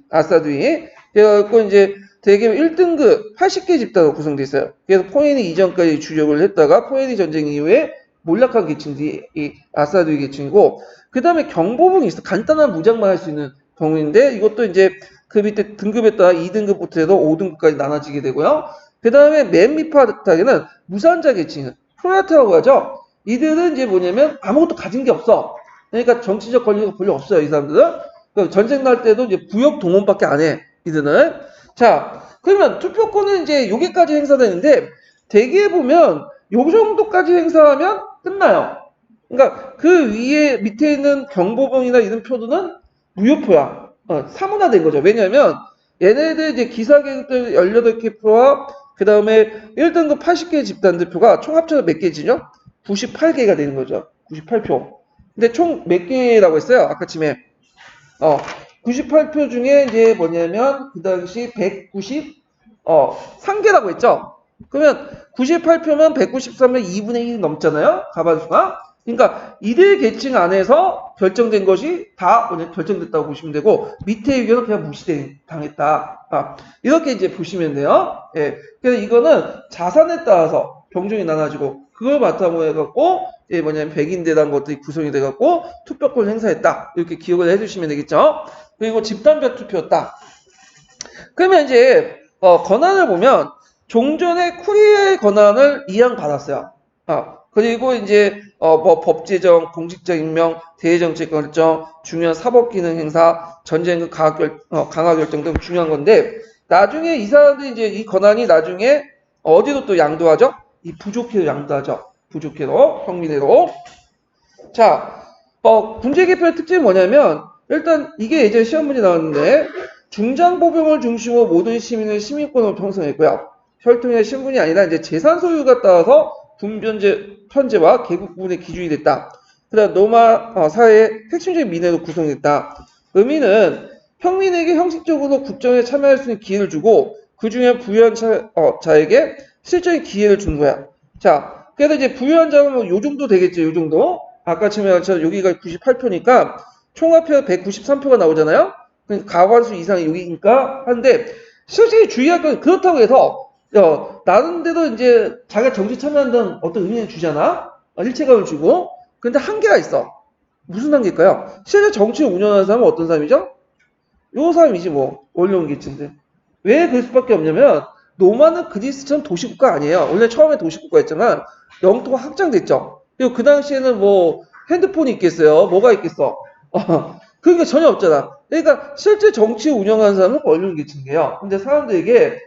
아사두이. 그래갖고 이제 대개 1등급 80개 집단으로 구성되어 있어요. 그래서 포에니 이전까지 주력을 했다가 포에니 전쟁 이후에 몰락한 계층이 이 아사두이 계층이고 그 다음에 경보병이 있어. 간단한 무장만 할 수 있는 병인데 이것도 이제 그 밑에 등급에 따라 2등급부터 해서 5등급까지 나눠지게 되고요. 그 다음에 맨 밑바닥에는 무산자 계층, 프로야타라고 하죠. 이들은 이제 뭐냐면 아무것도 가진 게 없어. 그러니까 정치적 권리가 별로 없어요. 이 사람들은. 전쟁 날 때도 이제 부역 동원밖에 안 해. 이들은. 자, 그러면 투표권은 이제 여기까지 행사되는데 대개 보면 요 정도까지 행사하면 끝나요. 그러니까 그 위에 밑에 있는 경보병이나 이런 표들은 무효표야. 사문화된 거죠. 왜냐하면 얘네들 이제 기사계급들 18개 표와 그 다음에 1등급 80개 집단들 표가 총 합쳐서 몇 개지죠? 98개가 되는 거죠. 98표. 근데 총 몇 개라고 했어요? 아까 침에 98표 중에 이제 뭐냐면 그 당시 193개라고 했죠. 그러면 98표면 193면 2분의 1이 넘잖아요. 가반수가. 그러니까 이들 계층 안에서 결정된 것이 다 결정됐다고 보시면 되고 밑에 의견은 그냥 무시당했다. 이렇게 이제 보시면 돼요. 예. 그래서 이거는 자산에 따라서 병종이 나눠지고 그걸 바탕으로 해갖고 뭐냐면 백인대라는 것들이 구성이 돼갖고 투표권을 행사했다. 이렇게 기억을 해주시면 되겠죠. 그리고 집단별 투표였다. 그러면 이제 권한을 보면 종전에 쿠리의 권한을 이양받았어요. 그리고 이제 뭐 법제정, 공직자 임명, 대외정책 결정, 중요한 사법기능 행사, 전쟁 강화 결정 등 중요한 건데 나중에 이 사람들이 이제 이 권한이 나중에 어디로 또 양도하죠? 이 부족회로 양도하죠. 부족회로, 평민회로. 자, 군제 개편의 특징이 뭐냐면 일단 이게 예전에 시험 문제 나왔는데 중장보병을 중심으로 모든 시민의 시민권을 형성했고요. 혈통이나 신분이 아니라 이제 재산 소유가 따라서 편제와 계급 구분의 기준이 됐다. 그다음 로마 사회의 핵심적인 민회로 구성됐다. 의미는 평민에게 형식적으로 국정에 참여할 수 있는 기회를 주고 그 중에 부유한 자에게 실적인 기회를 주는 거야. 자, 그래서 이제 부유한 자는 뭐 요 정도 되겠죠. 요 정도. 아까 처럼 여기가 98표니까 총합표 193표가 나오잖아요. 가관수 이상이 여기니까 하는데 실제 주의할 건 그렇다고 해서 나름대로 이제 자기가 정치 참여한다는 어떤 의미를 주잖아. 일체감을 주고. 근데 한계가 있어. 무슨 한계일까요? 실제 정치를 운영하는 사람은 어떤 사람이죠? 요 사람이지 뭐. 원로원 계층들. 왜 그럴 수밖에 없냐면 로마는 그리스처럼 도시국가 아니에요. 원래 처음에 도시국가였지만 영토가 확장됐죠. 그리고 그 당시에는 뭐 핸드폰이 있겠어요. 뭐가 있겠어. 그게 전혀 없잖아. 그러니까 실제 정치 운영하는 사람은 원룸 계층이에요. 근데 사람들에게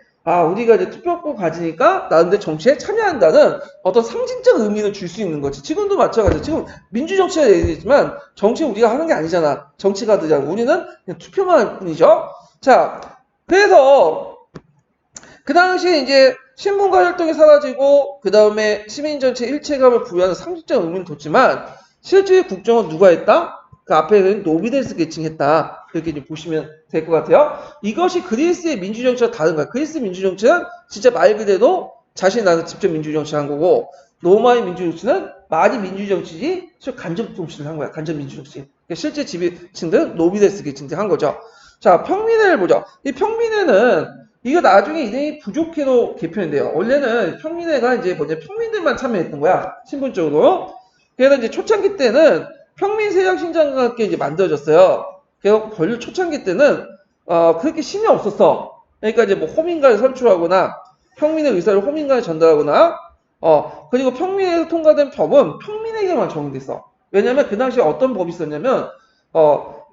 우리가 이제 투표권 가지니까 나는데 정치에 참여한다는 어떤 상징적 의미를 줄 수 있는 거지. 지금도 마찬가지야. 지금 민주정치가 얘기했지만 정치 우리가 하는 게 아니잖아. 정치가들이잖아. 우리는 그냥 투표만 할 뿐이죠. 자, 그래서 그 당시에 이제 신분과 활동이 사라지고 그 다음에 시민 전체 일체감을 부여하는 상징적 의미는 뒀지만 실제의 국정은 누가 했다? 그 앞에는 노비데스 계층이 했다. 그렇게 이제 보시면 될 것 같아요. 이것이 그리스의 민주정치와 다른 거야. 그리스 민주정치는 진짜 말 그대로 자신이 나서 직접 민주정치를 한 거고 로마의 민주정치는 말이 민주정치지 간접 정치를 한 거야. 간접 민주정치. 그러니까 실제 지배층들은 노비데스 계층들이 한 거죠. 자, 평민회를 보죠. 이 평민회는 이거 나중에 이름이 부족회로 개편된대요. 원래는 평민회가 이제 평민들만 참여했던 거야. 신분적으로. 그래서 이제 초창기 때는 평민세력신장과 함께 이제 만들어졌어요. 그래서 권리 초창기 때는 그렇게 힘이 없었어. 그러니까 이제 뭐 호민가를 선출하거나 평민의 의사를 호민가에 전달하거나 그리고 평민에서 통과된 법은 평민에게만 적용됐어. 왜냐면 그 당시에 어떤 법이 있었냐면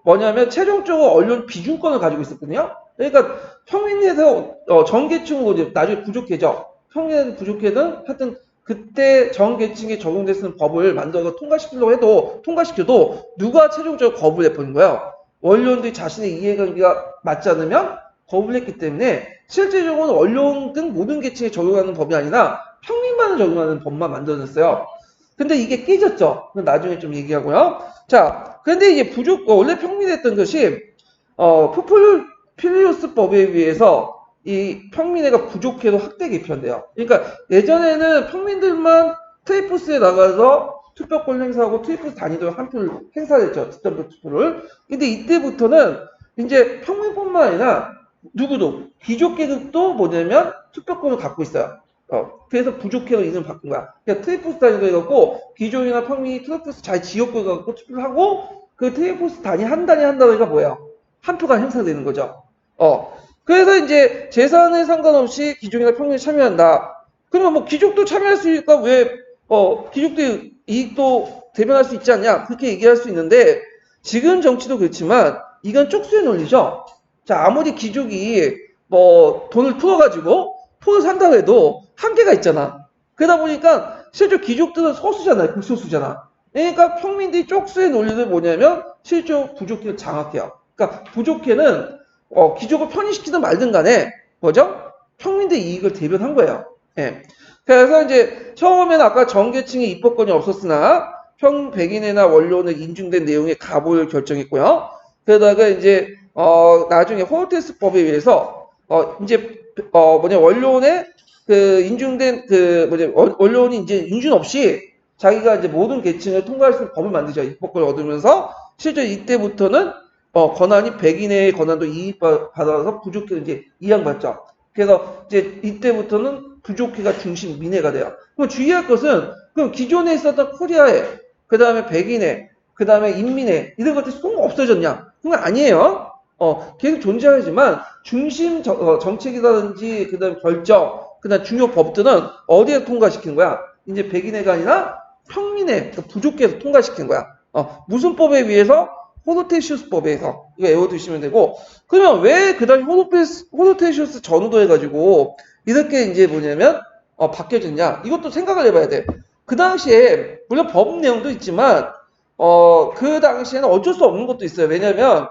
뭐냐면 최종적으로 언론 비중권을 가지고 있었거든요. 그러니까 평민에서 전계층으로 이제 나중에 부족해져. 평민에서 부족해든 하여튼 그때 전 계층에 적용됐는 법을 만들어서 통과시켜도 누가 최종적으로 거부를 해버린 거예요. 원론들이 자신의 이해관계가 맞지 않으면 거부를 했기 때문에 실제적으로는 원론 등 모든 계층에 적용하는 법이 아니라 평민만을 적용하는 법만 만들어졌어요. 근데 이게 깨졌죠. 그건 나중에 좀 얘기하고요. 자, 근데 이게 원래 평민했던 것이 푸플리우스법에 의해서 이 평민회가 부족해도 확대 개편돼요. 그러니까 예전에는 평민들만 트위포스에 나가서 투표권 행사하고 트위포스 단위로 한 표를 행사했죠. 득점표 투표를. 근데 이때부터는 이제 평민뿐만 아니라 누구도 귀족 계급도 뭐냐면 투표권을 갖고 있어요. 그래서 부족해로 이름 바꾼 거야. 그러니까 트위포스 단위로 해갖고 귀족이나 평민이 트위포스 자기 지역구에 갖고 투표를 하고 그 트위포스 단위 한 단위가 뭐예요? 한 표가 행사되는 거죠. 그래서 이제 재산에 상관없이 귀족이나 평민이 참여한다. 그러면 뭐 귀족도 참여할 수 있으니까 왜 귀족도 이익도 대변할 수 있지 않냐? 그렇게 얘기할 수 있는데 지금 정치도 그렇지만 이건 쪽수의 논리죠. 자, 아무리 귀족이 뭐 돈을 풀어가지고 포를 산다고 해도 한계가 있잖아. 그러다 보니까 실제 귀족들은 소수잖아요. 극소수잖아. 그러니까 평민들이 쪽수의 논리는 뭐냐면 실제 부족회를 장악해요. 그러니까 부족회는 귀족을 편입시키든 말든 간에 뭐죠? 평민들의 이익을 대변한 거예요. 예. 그래서 이제 처음에는 아까 전계층의 입법권이 없었으나 백인회나 원로는 인중된 내용의 가보를 결정했고요. 그러다가 이제 나중에 호르테스법에 의해서 이제 원로원의 그 인중된 원로원이 이제 인준 없이 자기가 이제 모든 계층을 통과할 수 있는 법을 만들죠. 입법권을 얻으면서 실제 이때부터는 권한이 백인의 권한도 이익받아서 부족회를 이제 이양받죠. 그래서 이제 이때부터는 부족회가 중심 민회가 돼요. 그럼 주의할 것은 그럼 기존에 있었던 코리아회, 그 다음에 백인회, 그 다음에 인민회 이런 것들이 쏙 없어졌냐? 그건 아니에요. 계속 존재하지만 중심 정책이라든지 그 다음에 결정, 그 다음 중요 법들은 어디에 통과시키는 거야? 이제 백인회가 아니라 평민회, 그러니까 부족회에서 통과시키는 거야. 무슨 법에 의해서? 호노테시우스법에 의해서 이거 외워두시면 되고 그러면 왜 그다음에 호노테시우스 전후도 해가지고 이렇게 이제 뭐냐면 바뀌어졌냐 이것도 생각을 해봐야 돼. 그 당시에 물론 법 내용도 있지만 그 당시에는 어쩔 수 없는 것도 있어요. 왜냐면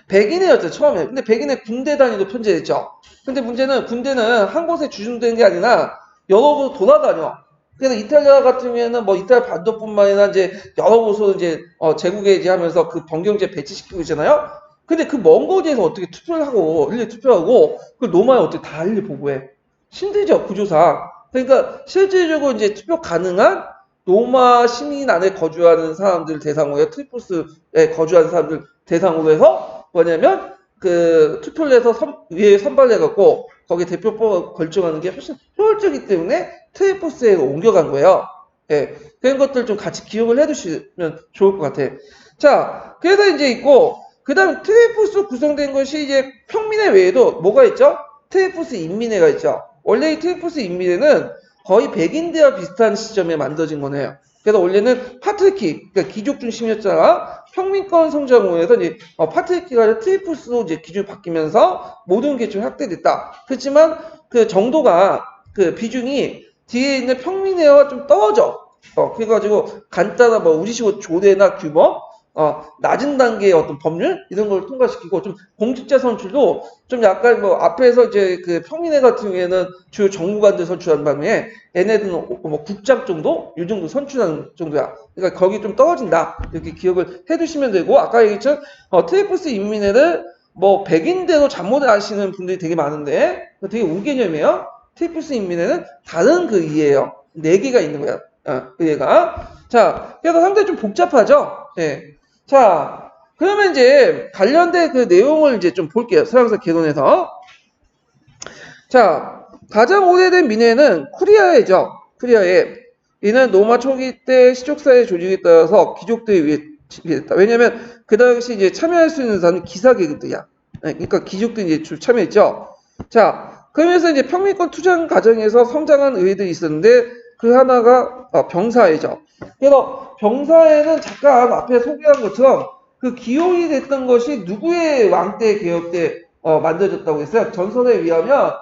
백인회였죠 처음에. 근데 백인회 군대 단위로 편제됐죠. 근데 문제는 군대는 한 곳에 주둔된 게 아니라 여러 곳 돌아다녀. 그래서 이탈리아 같은 경우에는 뭐 이탈리아 반도뿐만 아니라 이제 여러 곳으로 이제 제국에 이제 하면서 그 병경제 배치시키고 있잖아요. 근데 그 먼 거리에서 어떻게 투표를 하고 일일이 투표하고 그 로마에 어떻게 다 일일이 보고해. 힘들죠 구조상. 그러니까 실질적으로 이제 투표 가능한 로마 시민 안에 거주하는 사람들 대상으로 트리포스에 거주하는 사람들 대상으로 해서 뭐냐면 그 투표를 해서 위에 선발해갖고 거기에 대표법을 결정하는 게 훨씬 효율적이기 때문에 트리포스에 옮겨간 거예요. 예, 그런 것들 좀 같이 기억을 해두시면 좋을 것 같아. 자, 그래서 이제 있고 그 다음 트리포스 구성된 것이 이제 평민회 외에도 뭐가 있죠? 트리포스 인민회가 있죠. 원래 이 트리포스 인민회는 거의 백인대와 비슷한 시점에 만들어진 거네요. 그래서 원래는 파트리키, 그러니까 귀족 중심이었잖아. 평민권 성장으로 이제 파트리키가 아니라 트리푸스로 이제 기준이 바뀌면서 모든 계층이 확대됐다. 그렇지만 그 정도가 그 비중이 뒤에 있는 평민회와 좀 떨어져. 그래가지고 간단한 뭐 우리식으로 조례나 규범, 낮은 단계의 어떤 법률 이런 걸 통과시키고 좀 공직자 선출도 좀 약간 뭐 앞에서 이제 그 평민회 같은 경우에는 주요 정무관들 선출한 다음에 얘네들은 뭐 국장 정도 이 정도 선출하는 정도야. 그러니까 거기 좀 떨어진다 이렇게 기억을 해두시면 되고 아까 얘기했죠 트리프스 인민회를 뭐 백인대로 잠못 아시는 분들이 되게 많은데 되게 우개념이에요. 트리프스 인민회는 다른 그 의예요. 네 개가 있는 거야. 의예가. 자, 그래서 상당히 좀 복잡하죠. 예. 자, 그러면 이제 관련된 그 내용을 이제 좀 볼게요. 서양사 개론에서. 자, 가장 오래된 민회는 쿠리아에죠. 쿠리아에. 이는 로마 초기 때 시족사회 조직에 따라서 귀족들에 의해 집계됐다. 왜냐면 그 당시 이제 참여할 수 있는 사람은 기사계급들이야. 그러니까 귀족들이 이제 주 참여했죠. 자, 그러면서 이제 평민권 투쟁 과정에서 성장한 의회들이 있었는데 그 하나가 병사회죠. 그래서 병사회는 잠깐 앞에 소개한 것처럼 그 기용이 됐던 것이 누구의 왕 때 개혁 때 만들어졌다고 했어요. 전설에 의하면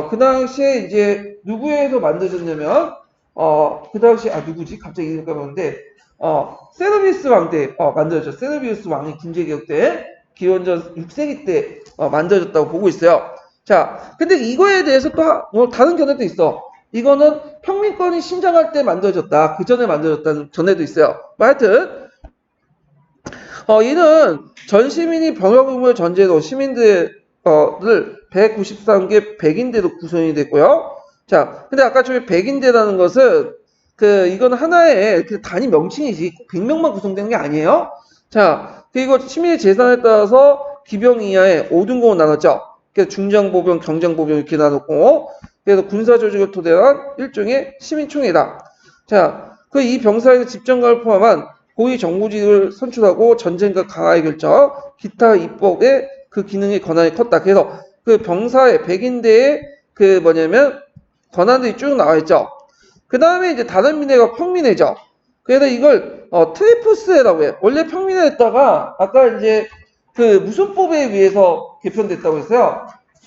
그 당시에 이제 누구에서 만들어졌냐면 그 당시 누구지? 갑자기 이름 까먹었는데 세르비우스 왕 때 만들어졌죠. 세르비우스 왕이 군제개혁 때 기원전 6세기 때 만들어졌다고 보고 있어요. 자, 근데 이거에 대해서 또 뭐 다른 견해도 있어. 이거는 평민권이 신장할 때 만들어졌다. 그 전에 만들어졌다는 전해도 있어요. 뭐 하여튼 이는 전 시민이 병역 의무를 전제로 시민들을 193개 백인대로 구성이 됐고요. 자, 근데 아까 저기 백인대라는 것은 이건 하나의 그 단위 명칭이지 100명만 구성되는 게 아니에요. 자, 그리고 시민의 재산에 따라서 기병 이하의 5등급으로 나눴죠. 그래서 중장보병, 경장보병 이렇게 나눴고, 그래서 군사 조직을 토대로 한 일종의 시민총회다. 자, 이 병사의 집정관을 포함한 고위 정부직을 선출하고 전쟁과 강화의 결정, 기타 입법의 그 기능의 권한이 컸다. 그래서 그 병사의 백인대의 그 뭐냐면 권한들이 쭉 나와 있죠. 그 다음에 이제 다른 민회가 평민회죠. 그래서 이걸 트리푸스회라고 해요. 원래 평민회였다가 아까 이제 그 무슨법에 의해서 개편됐다고 했어요.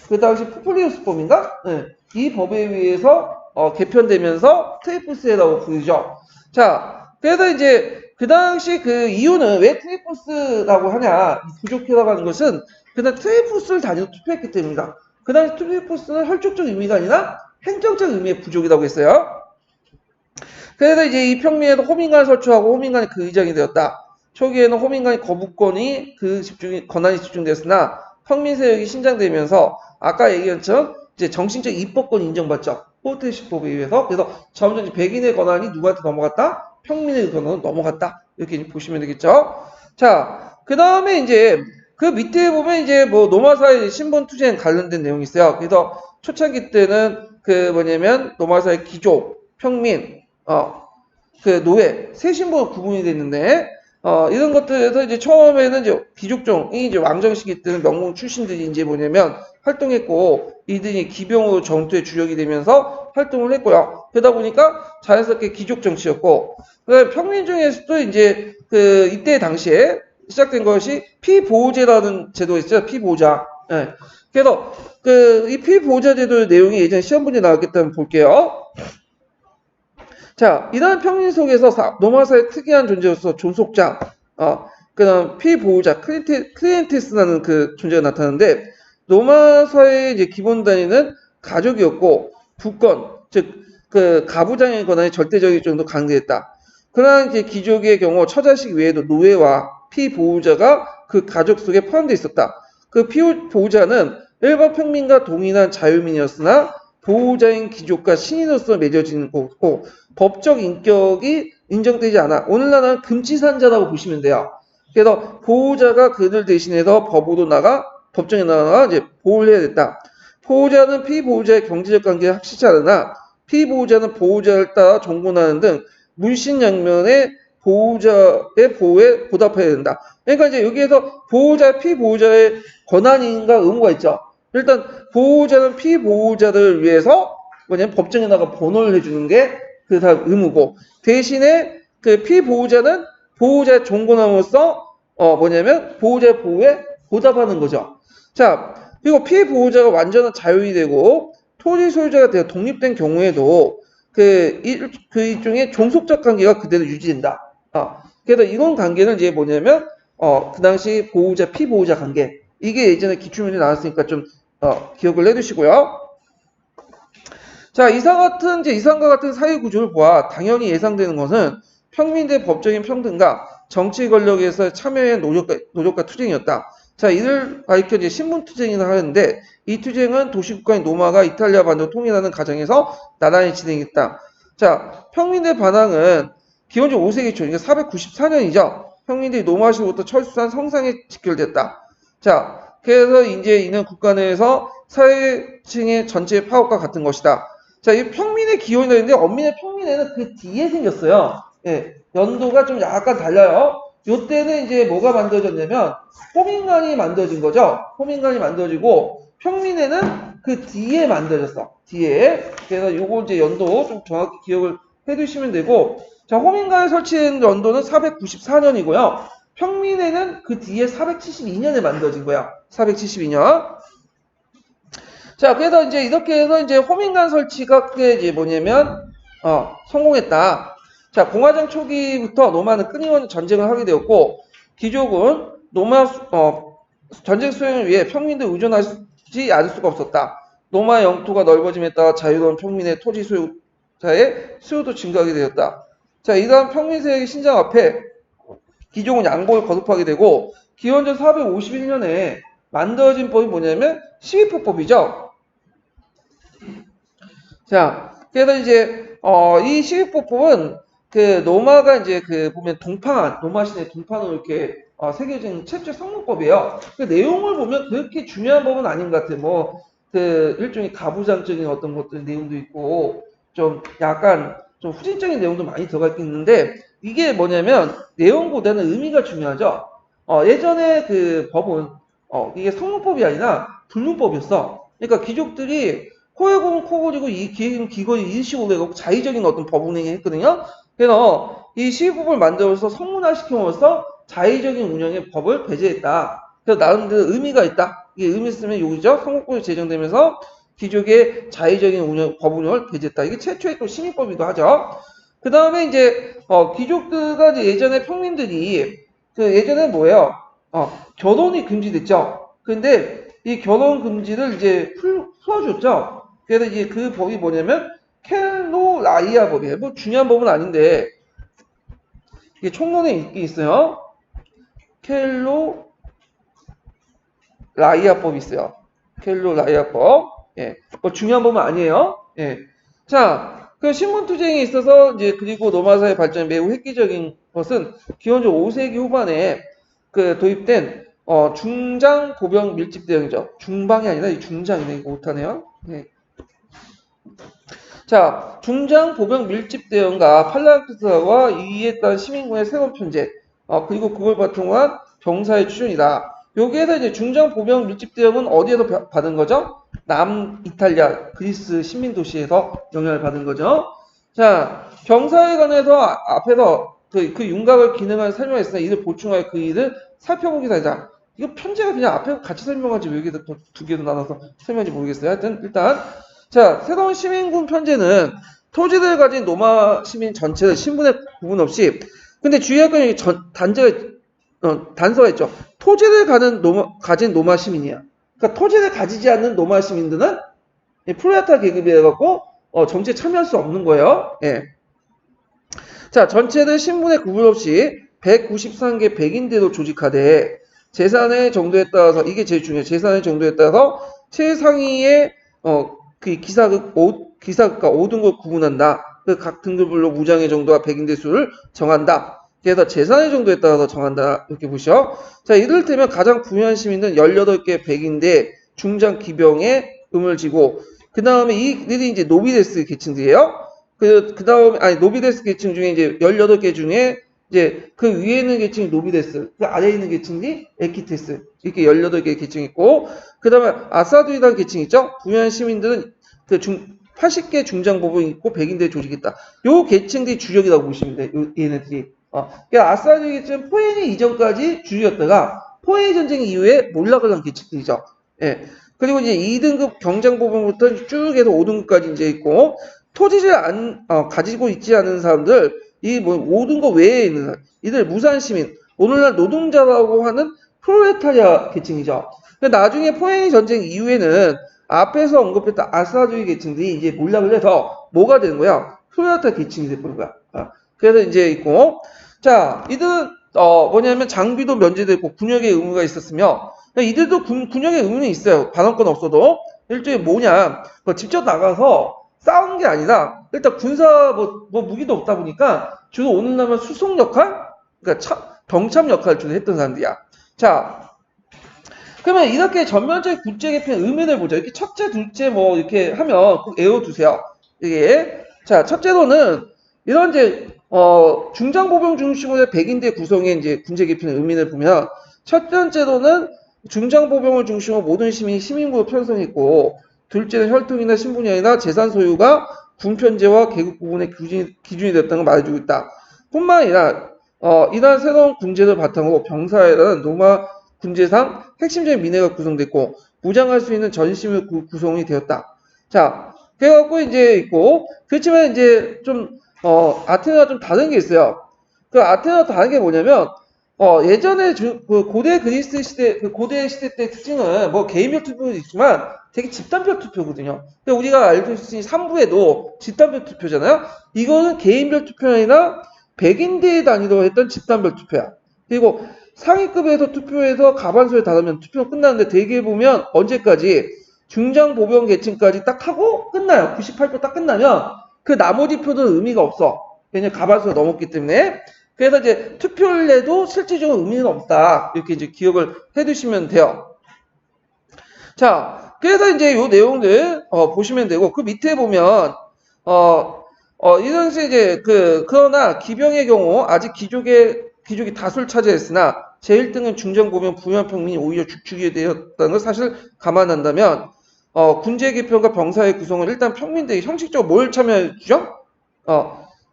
그 당시 포플리우스법인가? 네. 이 법에 의해서 개편되면서 트리푸스회라고 부르죠. 자, 그래서 이제 그 당시 그 이유는 왜 트리푸스라고 하냐, 부족해라고 하는 것은 그냥 트리푸스를 단위로 투표했기 때문입니다. 그 당시 트리푸스는 혈족적 의미가 아니라 행정적 의미의 부족이라고 했어요. 그래서 이제 이 평민에도 호민관을 설치하고 호민관이 그 의장이 되었다. 초기에는 호민관이 거부권이 권한이 집중됐으나 평민 세력이 신장되면서 아까 얘기한 것처럼 이제 정신적 입법권이 인정받죠. 포르테시법에 의해서. 그래서 점점 백인의 권한이 누구한테 넘어갔다? 평민의 권한으로 넘어갔다. 이렇게 보시면 되겠죠. 자, 그 다음에 이제 그 밑에 보면 이제 뭐 노마사의 신분 투쟁 관련된 내용이 있어요. 그래서 초창기 때는 그 뭐냐면 노마사의 귀족, 평민, 그 노예, 세 신분으로 구분이 됐는데, 이런 것들에서 이제 처음에는 이제 귀족종이 이제 왕정 시기 때는 명문 출신들이 이제 뭐냐면 활동했고, 이들이 기병으로 정투의 주력이 되면서 활동을 했고요. 그러다 보니까 자연스럽게 귀족 정치였고, 그다음에 평민 중에서도 이제 이때 당시에 시작된 것이 피보호제라는 제도가 있어요. 피보호자. 네. 그래서 이 피보호자 제도의 내용이 예전에 시험 문제 나왔기 때문에 볼게요. 자, 이러한 평민 속에서 노마사의 특이한 존재로서 존속자, 그다음 피보호자, 클리엔테스라는 그 존재가 나타나는데, 노마사의 이제 기본 단위는 가족이었고, 부권, 즉, 그 가부장의 권한이 절대적일 정도 강대했다. 그러나 이제 귀족의 경우 처자식 외에도 노예와 피보호자가 그 가족 속에 포함되어 있었다. 그 피보호자는 일반 평민과 동일한 자유민이었으나 보호자인 귀족과 신인으로서 맺어지는 거고 법적 인격이 인정되지 않아. 오늘날은 금지산자라고 보시면 돼요. 그래서 보호자가 그들 대신해서 법으로 나가 법정에 나가 이제 보호를 해야 됐다. 보호자는 피보호자의 경제적 관계에 합치지 않으나 피보호자는 보호자를 따라 종군하는 등 물신양면의 보호자의 보호에 보답해야 된다. 그러니까 이제 여기에서 보호자, 피보호자의 권한인가 의무가 있죠. 일단 보호자는 피보호자들을 위해서 뭐냐면 법정에 나가 번호를 해주는 게 그 다음 의무고, 대신에 그 피보호자는 보호자의 종고남으로서 뭐냐면 보호자 보호에 보답하는 거죠. 자, 그리고 피보호자가 완전한 자율이 되고 토지 소유자가 되어 독립된 경우에도 그 일종의 종속적 관계가 그대로 유지된다. 그래서 이런 관계는 이제 뭐냐면 그 당시 보호자 피보호자 관계, 이게 예전에 기출문제 나왔으니까 좀 기억을 해두시고요. 자, 이상과 같은 사회 구조를 보아 당연히 예상되는 것은 평민대 법적인 평등과 정치 권력에서 참여의 노력과 투쟁이었다. 자, 이를 가리켜 이제 신분투쟁이라 하는데, 이 투쟁은 도시국가인 로마가 이탈리아 반도를 통일하는 과정에서 나란히 진행했다. 자, 평민대 반항은 기원전 5세기 초, 그러니까 494년이죠. 평민들이 로마시로부터 철수한 성상에 직결됐다. 자, 그래서 이제 이는 국가 내에서 사회층의 전체의 파업과 같은 것이다. 자, 이 평민의 기원이 있는데 엄민의 평민에는 그 뒤에 생겼어요. 예, 연도가 좀 약간 달라요. 요때는 이제 뭐가 만들어졌냐면 호민관이 만들어진 거죠. 호민관이 만들어지고 평민에는 그 뒤에 만들어졌어. 뒤에. 그래서 요거 이제 연도 좀 정확히 기억을 해두시면 되고, 자, 호민관에 설치된 연도는 494년이고요. 평민에는 그 뒤에 472년에 만들어진 거야. 472년. 자, 그래서 이제 이렇게 해서 이제 호민관 설치가 그게 이제 뭐냐면, 성공했다. 자, 공화정 초기부터 로마는 끊임없는 전쟁을 하게 되었고, 귀족은 로마, 전쟁 수행을 위해 평민들 의존하지 않을 수가 없었다. 로마 영토가 넓어짐에 따라 자유로운 평민의 토지 소유자의 수요도 증가하게 되었다. 자, 이러한 평민 세력의 신장 앞에 귀족은 양보를 거듭하게 되고, 기원전 451년에 만들어진 법이 뭐냐면 시위포법이죠. 자, 그래서 이제 이 시위법은 그 로마가 이제 그 보면 동판, 로마 시대 동판으로 이렇게 새겨진 최초의 성문법이에요. 그 내용을 보면 그렇게 중요한 법은 아닌 것 같아요. 뭐 그 일종의 가부장적인 어떤 것들 내용도 있고 좀 약간 좀 후진적인 내용도 많이 들어가 있는데, 이게 뭐냐면 내용보다는 의미가 중요하죠. 예전에 그 법은 이게 성문법이 아니라 불문법이었어. 그러니까 귀족들이 코에 고면 코 고리고 이 기거리 일식으로 해갖고 자의적인 어떤 법 운행을 했거든요. 그래서 이 시위법을 만들어서 성문화시킴으로써 자의적인 운영의 법을 배제했다. 그래서 나름대로 의미가 있다. 이게 의미 있으면 여기죠. 성문법이 제정되면서 귀족의 자의적인 법 운영을 배제했다. 이게 최초의 또 시민법이기도 하죠. 그 다음에 이제 귀족들과 이제 예전에 평민들이 그 예전에 뭐예요? 결혼이 금지됐죠. 근데 이 결혼 금지를 이제 풀어줬죠. 그래서 이제 그 법이 뭐냐면 켈노라이아 법이에요. 뭐 중요한 법은 아닌데 이게 총론에 있긴 있어요. 켈노라이아법이 있어요. 켈노라이아법. 예, 뭐 중요한 법은 아니에요. 예, 자, 그 신분투쟁에 있어서 이제 그리고 로마사의 발전이 매우 획기적인 것은 기원전 5세기 후반에 그 도입된 중장 보병 밀집 대응이죠. 중방이 아니라 이 중장이네. 이거 못하네요. 예. 자, 중장 보병 밀집 대응과 팔라크스와 이에 따른 시민군의 새로운 편제, 그리고 그걸 바탕으로 한 병사의 추준이다. 여기에서 이제 중장 보병 밀집 대응은 어디에서 받은 거죠? 남 이탈리아 그리스 시민 도시에서 영향을 받은 거죠. 자, 병사에 관해서 앞에서 그 윤곽을 기능을 설명했으나 이를 보충하여 그 일을 살펴보기도 하자. 이거 편제가 그냥 앞에 같이 설명하지 왜 여기다 두 개로 나눠서 설명하지 모르겠어요. 하여튼 일단 자, 새로운 시민군 편제는 토지를 가진 로마 시민 전체를 신분에 구분 없이, 근데 주의할 건 여기 단서가 있죠. 토지를 가진 로마 시민이야. 그러니까 토지를 가지지 않는 로마 시민들은 프로레타 계급이 해갖고 정치에 참여할 수 없는 거예요. 예. 자, 전체를 신분에 구분 없이 193개 백인대로 조직하되 재산의 정도에 따라서, 이게 제일 중요해요. 재산의 정도에 따라서 최상위의 그 기사극과 5등급을 구분한다. 그 각 등급별로 무장의 정도와 백인대 수를 정한다. 그래서 재산의 정도에 따라서 정한다. 이렇게 보시죠. 자, 이를테면 가장 부유한 시민은 18개 백인대 중장 기병에 음을 지고, 그 다음에 이들이 이제 노비데스 계층들이에요. 그 다음에, 노비데스 계층 중에 이제 18개 중에 이제 그 위에 있는 계층이 노비데스, 그 아래에 있는 계층이 에키테스, 이렇게 18개 계층이 있고, 그 다음에 아사두이라는 계층이 있죠. 부유한 시민들은 80개 중장보병이 있고 100인대 조직이 있다. 요 계층들이 주력이라고 보시면 돼. 얘네들이. 그러니까 아싸리 계층 포에니 이전까지 주력이었다가 포에니 전쟁 이후에 몰락을 한 계층들이죠. 예. 그리고 이제 2등급 경장보병부터 쭉 해서 5등급까지 이제 있고 토지를 가지고 있지 않은 사람들, 이 뭐 5등급 외에 있는 사람, 이들 무산 시민, 오늘날 노동자라고 하는 프롤레타리아 계층이죠. 근데 나중에 포에니 전쟁 이후에는 앞에서 언급했던 아싸주의 계층들이 이제 몰락을 해서 뭐가 되는 거야? 프롤레타리아 계층이 되는 거야. 그래서 이제 있고, 자, 이들은 뭐냐면 장비도 면제되고 군역의 의무가 있었으며, 이들도 군역의 의무는 있어요. 반환권 없어도. 일종의 뭐냐, 직접 나가서 싸우는 게 아니라 일단 군사 뭐 무기도 없다 보니까 주로 오늘날은 수송 역할, 그러니까 병참 역할을 주로 했던 사람들이야. 자, 그러면 이렇게 전면적인 국제 개편의 의미를 보죠. 이렇게 첫째, 둘째 뭐 이렇게 하면 꼭 외워두세요. 이게 자, 첫째로는 이런 이제 중장보병 중심으로 백인대 구성의 이제 군제 개편의 의미를 보면 첫 번째로는 중장보병을 중심으로 모든 시민이 시민구로 편성했고, 둘째는 혈통이나 신분이 아니라 재산 소유가 군편제와 계급 구분의 기준이 됐다는 걸 말해주고 있다. 뿐만 아니라 이러한 새로운 군제를 바탕으로 병사에는 노마 군제상 핵심적인 민회가 구성됐고 무장할 수 있는 전심을 구성이 되었다. 자, 그래갖고 이제 있고, 그렇지만 이제 좀 아테네가 좀 다른 게 있어요. 그 아테네가 다른 게 뭐냐면 예전에 그 고대 그리스 시대, 그 고대 시대 때 특징은 뭐 개인별 투표도 있지만 되게 집단별 투표거든요. 근데 우리가 알고 있으니 3부에도 집단별 투표잖아요. 이거는 개인별 투표가 아니라 백인대 단위로 했던 집단별 투표야. 그리고 상위급에서 투표해서 가반수에 달하면 투표가 끝나는데 대개 보면 언제까지 중장 보병 계층까지 딱 하고 끝나요. 98표 딱 끝나면 그 나머지 표들은 의미가 없어. 왜냐면 가반수가 넘었기 때문에. 그래서 이제 투표를 내도 실질적으로 의미는 없다. 이렇게 이제 기억을 해두시면 돼요. 자, 그래서 이제 요 내용들 보시면 되고, 그 밑에 보면 이 당시 이제 그러나 기병의 경우 아직 귀족이 다수를 차지했으나 제1등은 중정보면 부연평민이 오히려 죽축이 되었다는 걸 사실 감안한다면 군제 개편과 병사의 구성은 일단 평민들이 형식적으로 뭘 참여해주죠?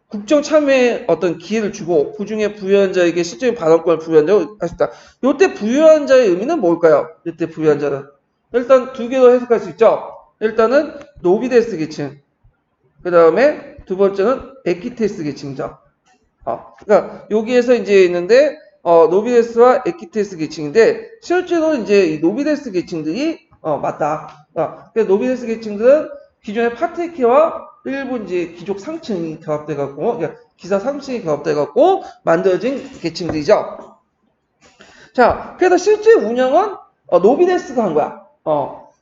국정 참여에 어떤 기회를 주고 그 중에 부유한 자에게 실질적인 발언권을 부여한 자를 할 수 있다. 이때 부유한 자의 의미는 뭘까요? 이때 부유한 자는 일단 두 개로 해석할 수 있죠. 일단은 노비데스 계층, 그 다음에 두 번째는 에키테스 계층이죠. 그러니까 여기에서 이제 있는데 노비데스와 에키테스 계층인데 실제로 이제 이 노비데스 계층들이 맞다. 그래서 노비데스 계층들은 기존의 파트리키와 일부 이제 귀족 상층이 결합돼 갖고, 그러니까 기사 상층이 결합돼 갖고 만들어진 계층들이죠. 자, 그래서 실제 운영은 노비데스가 한 거야.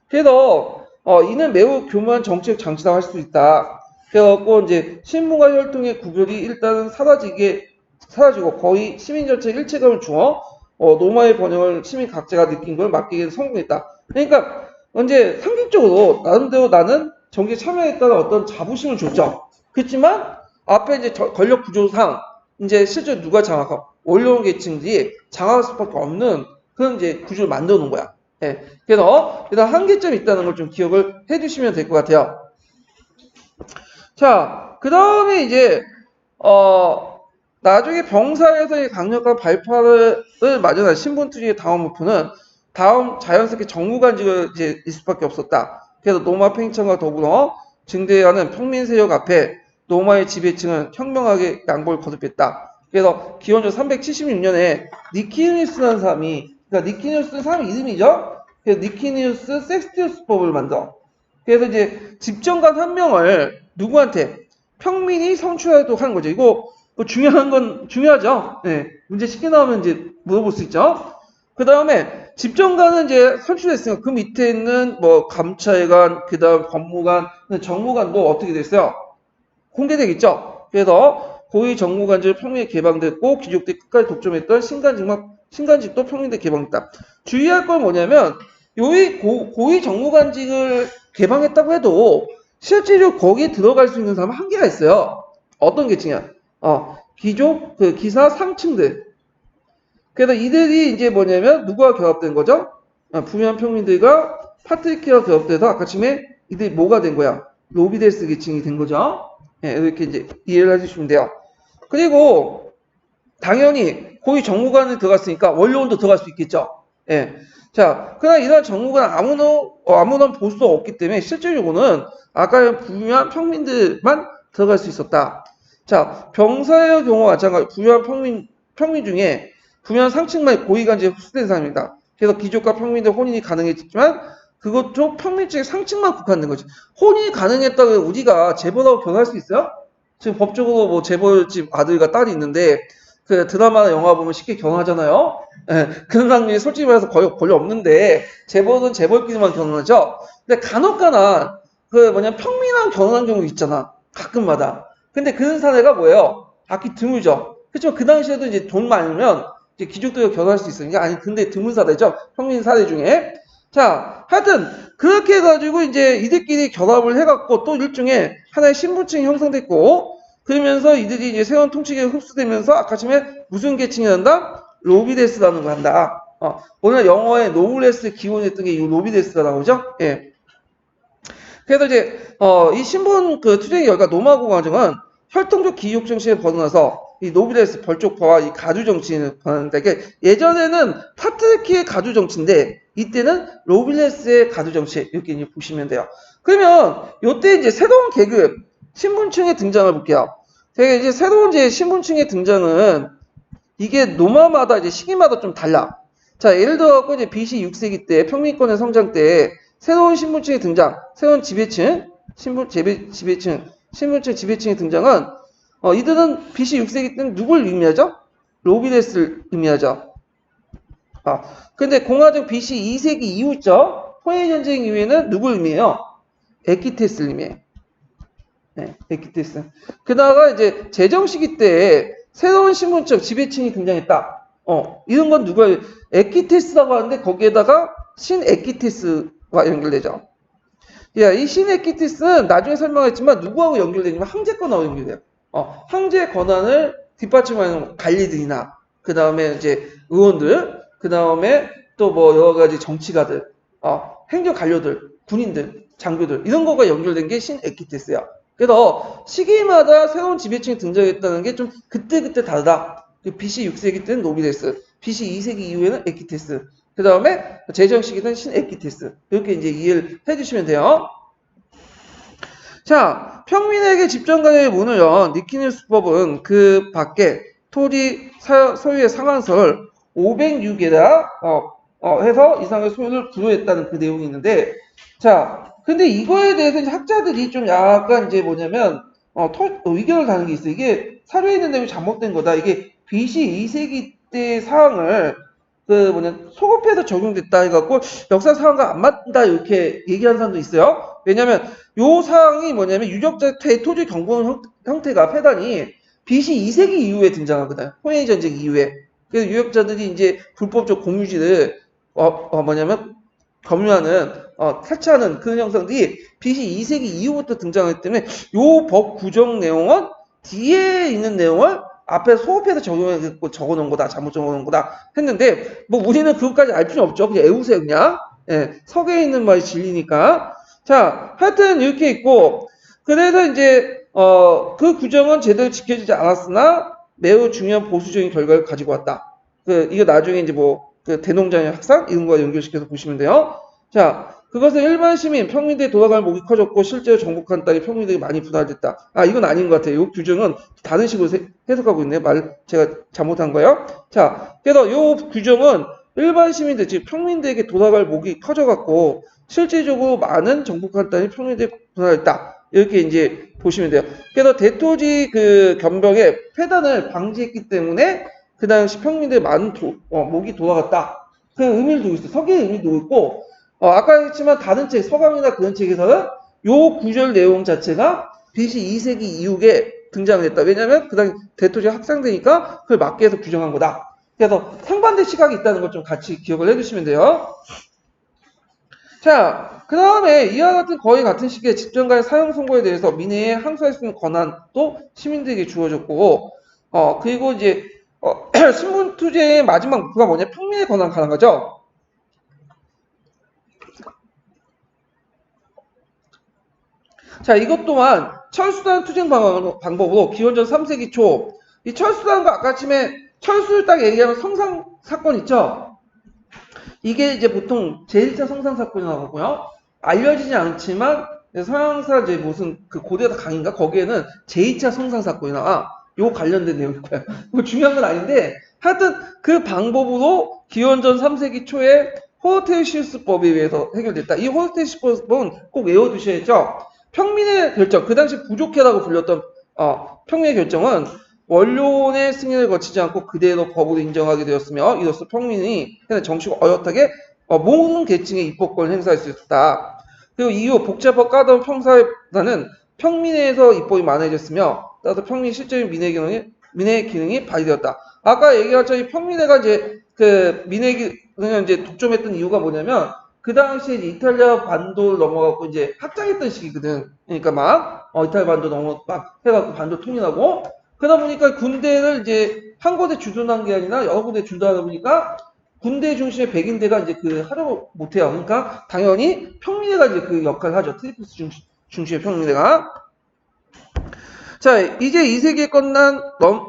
그래서 이는 매우 교묘한 정치적 장치라고 할 수 있다. 그래갖고 이제 신분과 혈통의 구별이 일단은 사라지고 거의 시민 전체 일체감을 주어 노마의 번영을 시민 각자가 느낀 걸 맡기기에 성공했다. 그러니까 이제 상징적으로 나름대로 나는 정치에 참여했다는 어떤 자부심을 줬죠. 그렇지만 앞에 이제 권력 구조상 이제 실제 누가 장악하고 원로원 계층들이 장악할 수밖에 없는 그런 이제 구조를 만들어 놓은 거야. 예. 그래서 일단 한계점이 있다는 걸 좀 기억을 해주시면 될 것 같아요. 자, 그 다음에 이제 나중에 병사에서의 강력한 발파를 마련한 신분투기의 다음 목표는 다음 자연스럽게 정무관직을 이제 있을 수밖에 없었다. 그래서 노마 팽창과 더불어 증대하는 평민 세력 앞에 노마의 지배층은 혁명하게 양보를 거듭했다. 그래서 기원전 376년에 니키니우스라는 사람이, 그러니까 니키니우스는 사람 이름이죠. 그래서 니키니우스 섹스티우스법을 만들어. 그래서 이제 집정관 한 명을 누구한테 평민이 선출하도록 하는 거죠. 이거 중요한 건 중요하죠. 네, 문제 쉽게 나오면 이제 물어볼 수 있죠. 그 다음에 집정관은 이제 선출했으니까 그 밑에 있는 뭐 감찰관, 그 다음 법무관, 정무관도 어떻게 됐어요? 공개되겠죠. 그래서 고위 정무관직 평민에 개방됐고 귀족들이 끝까지 독점했던 신관직도 평민대 개방됐다. 주의할 건 뭐냐면 요이 고위 정무관직을 개방했다고 해도 실제로 거기에 들어갈 수 있는 사람은 한계가 있어요. 어떤 계층이야? 귀족, 기사 상층들. 그래서 이들이 이제 뭐냐면 누구와 결합된 거죠? 부유한 평민들과 파트리키와 결합돼서 아까 처음에 이들이 뭐가 된 거야? 노비데스 계층이 된 거죠. 예, 이렇게 이제 이해를 해주시면 돼요. 그리고 당연히 고위 정무관에 들어갔으니까 원료원도 들어갈 수 있겠죠. 예. 자, 그러나 이런 정무관 아무런 보수도 없기 때문에 실질적으로는 아까 부유한 평민들만 들어갈 수 있었다. 자, 병사의 경우와 마찬가지로 부유한 평민 중에 부유한 상층만 고위관직에 흡수된 사람입니다. 그래서 귀족과 평민들 혼인이 가능했지만 그것도 평민 쪽의 상층만 국한된 거지. 혼인이 가능했다고 우리가 재벌하고 결혼할 수 있어요? 지금 법적으로 뭐 재벌집 아들과 딸이 있는데 그 드라마나 영화 보면 쉽게 결혼하잖아요. 예, 그런 사람이 솔직히 말해서 거의 없는데 재벌은 재벌끼리만 결혼하죠. 근데 간혹가나 그 평민하고 결혼한 경우 있잖아. 가끔마다. 근데 그런 사례가 뭐예요? 악기 드물죠. 그렇지만 그 당시에도 이제 돈 많으면 이제 귀족들과 결혼할 수 있으니까 아니 근데 드문 사례죠. 평민 사례 중에. 자, 하여튼 그렇게 해가지고 이제 이들끼리 결합을 해갖고 또 일종의 하나의 신분층이 형성됐고 그러면서 이들이 이제 세원 통치계에 흡수되면서 아까 처음에 무슨 계층이 난다? 로비데스라는 걸 한다. 오늘 영어에 노블레스 기원했던 게 이 로비데스가 나오죠? 예. 그래서 이제 이 신분 그 투쟁의 결과 노마고 과정은 혈통적 기욕 정치에 벗어나서 이 노블레스 벌족파와 이 가주 정치를 벗어난다. 그러니까 예전에는 파트르키의 가주 정치인데 이때는 로빌레스의 가주 정치 이렇게 이제 보시면 돼요. 그러면 이때 이제 새로운 계급 신분층의 등장을 볼게요. 되게 이제 새로운 이제 신분층의 등장은 이게 노마마다 이제 시기마다 좀 달라. 자, 예를 들어 이제 BC 6세기 때 평민권의 성장 때 새로운 신분층의 등장, 새로운 지배층, 신분층 지배층의 등장은 이들은 BC 6세기 때는 누굴 의미하죠? 로비데스를 의미하죠. 근데 공화정 BC 2세기 이후죠. 포에이 전쟁 이후에는 누굴 의미해요? 에키테스를 의미해. 네, 에키테스. 그다가 이제 제정 시기 때 새로운 신분층 지배층이 등장했다. 이런 건 누가 에키테스라고 하는데 거기에다가 신에키테스와 연결되죠. 야, 이 신에키테스는 나중에 설명했지만 누구하고 연결되냐면 황제권하고 연결돼요. 황제 권한을 뒷받침하는 관리들이나 그 다음에 이제 의원들, 그 다음에 또 뭐 여러 가지 정치가들, 행정 관료들, 군인들, 장교들 이런 거가 연결된 게 신에키테스야. 그래서 시기마다 새로운 지배층이 등장했다는 게 좀 그때그때 다르다. BC 6세기 때는 노비데스, BC 2세기 이후에는 에키테스, 그 다음에 제정 시기는 신에키테스. 이렇게 이제 이해를 해주시면 돼요. 자, 평민에게 집정관의 문을 연 니키누스법은 그 밖에 토지 소유의 상한설 506에다 해서 이상의 소유를 부여했다는 그 내용이 있는데, 자, 근데 이거에 대해서 이제 학자들이 좀 약간 이제 뭐냐면 의견을 다는 게 있어요. 이게 사료에 있는 내용이 잘못된 거다. 이게 BC 2세기 때 사항을 소급해서 적용됐다 해갖고 역사 사항과 안 맞다 이렇게 얘기하는 사람도 있어요. 왜냐면 요 사항이 뭐냐면 유적자 토지 경공 형태가 패단이 BC 2세기 이후에 등장하거든요. 호에이 전쟁 이후에. 그래서 유적자들이 이제 불법적 공유지를 검유하는 탈취하는 그런 형상들이 BC 2세기 이후부터 등장하기 때문에 요 법 구정 내용은 뒤에 있는 내용을 앞에 소급해서 적용해서 적어놓은 거다, 잘못 적어놓은 거다 했는데 뭐 우리는 그것까지 알 필요 없죠. 그냥 애우세요 그냥. 예, 석에 있는 말이 진리니까. 자, 하여튼 이렇게 있고 그래서 이제 그 구정은 제대로 지켜지지 않았으나 매우 중요한 보수적인 결과를 가지고 왔다. 이거 나중에 이제 그 대농장의 학상 이런 거와 연결시켜서 보시면 돼요. 자, 그것은 일반 시민, 평민들이 돌아갈 목이 커졌고 실제로 정복한 땅에 평민들이 많이 분할됐다. 이건 아닌 것 같아요. 이 규정은 다른 식으로 해석하고 있네요. 제가 잘못한 거예요. 자, 그래서 이 규정은 일반 시민들, 즉 평민들에게 돌아갈 목이 커져갖고 실질적으로 많은 정복한 땅이 평민들이 분할했다. 이렇게 이제 보시면 돼요. 그래서 대토지 그 변경에 폐단을 방지했기 때문에 그 당시 평민들의 많은 목이 돌아갔다. 그 의미를 두고 있어요. 서기의 의미를 두고 있고, 아까 했지만 다른 책, 서강이나 그런 책에서는 요 구절 내용 자체가 BC 2세기 이후에 등장했다. 왜냐하면 그 당시 대토지가 확산되니까 그걸 막기 위해서 규정한 거다. 그래서 상반대 시각이 있다는 걸 좀 같이 기억을 해두시면 돼요. 자, 그 다음에 이와 같은 거의 같은 시기에 집정관의 사용 선고에 대해서 민의에 항소할 수 있는 권한도 시민들에게 주어졌고, 그리고 이제 신분 투쟁의 마지막 목표가 뭐냐? 평민의 권한 가는 거죠. 자, 이것 또한 철수단 투쟁 방법으로 기원전 3세기 초, 이 철수단과 아까 아침에 철수를 딱 얘기하면 성상 사건 있죠? 이게 이제 보통 제1차 성상 사건이라고 하고요. 알려지지 않지만 서양사 이제 무슨 그 고대 강인가 거기에는 제2차 성상 사건이 나와. 요 관련된 내용일 거야. 뭐 중요한 건 아닌데 하여튼 그 방법으로 기원전 3세기 초에 호르테시우스법에 의해서 해결됐다. 이 호르테시우스법은 꼭 외워두셔야죠. 평민의 결정, 그 당시 부족해라고 불렸던 평민의 결정은 원론의 승인을 거치지 않고 그대로 법으로 인정하게 되었으며 이로써 평민이 정치가 어엿하게 모든 계층의 입법권을 행사할 수 있었다. 그리고 이후 복잡하고 까다로운 평사회보다는 평민에서 입법이 많아졌으며 따라서 평민 실제적인 민의 기능이 발휘되었다. 아까 얘기한 이 평민회가 이제 그 민의 기능을 이제 독점했던 이유가 뭐냐면 그 당시에 이제 이탈리아 반도를 넘어가고 이제 확장했던 시기거든. 그러니까 막 이탈리아 반도 넘어 막 해갖고 반도 통일하고 그러다 보니까 군대를 이제 한 곳에 주둔한 게 아니라 여러 군데 주둔하다 보니까 군대 중심의 백인대가 이제 그 하려고 못해요. 그러니까 당연히 평민회가 이제 그 역할을 하죠. 트리프스 중심의 평민회가. 자, 이제 2세기에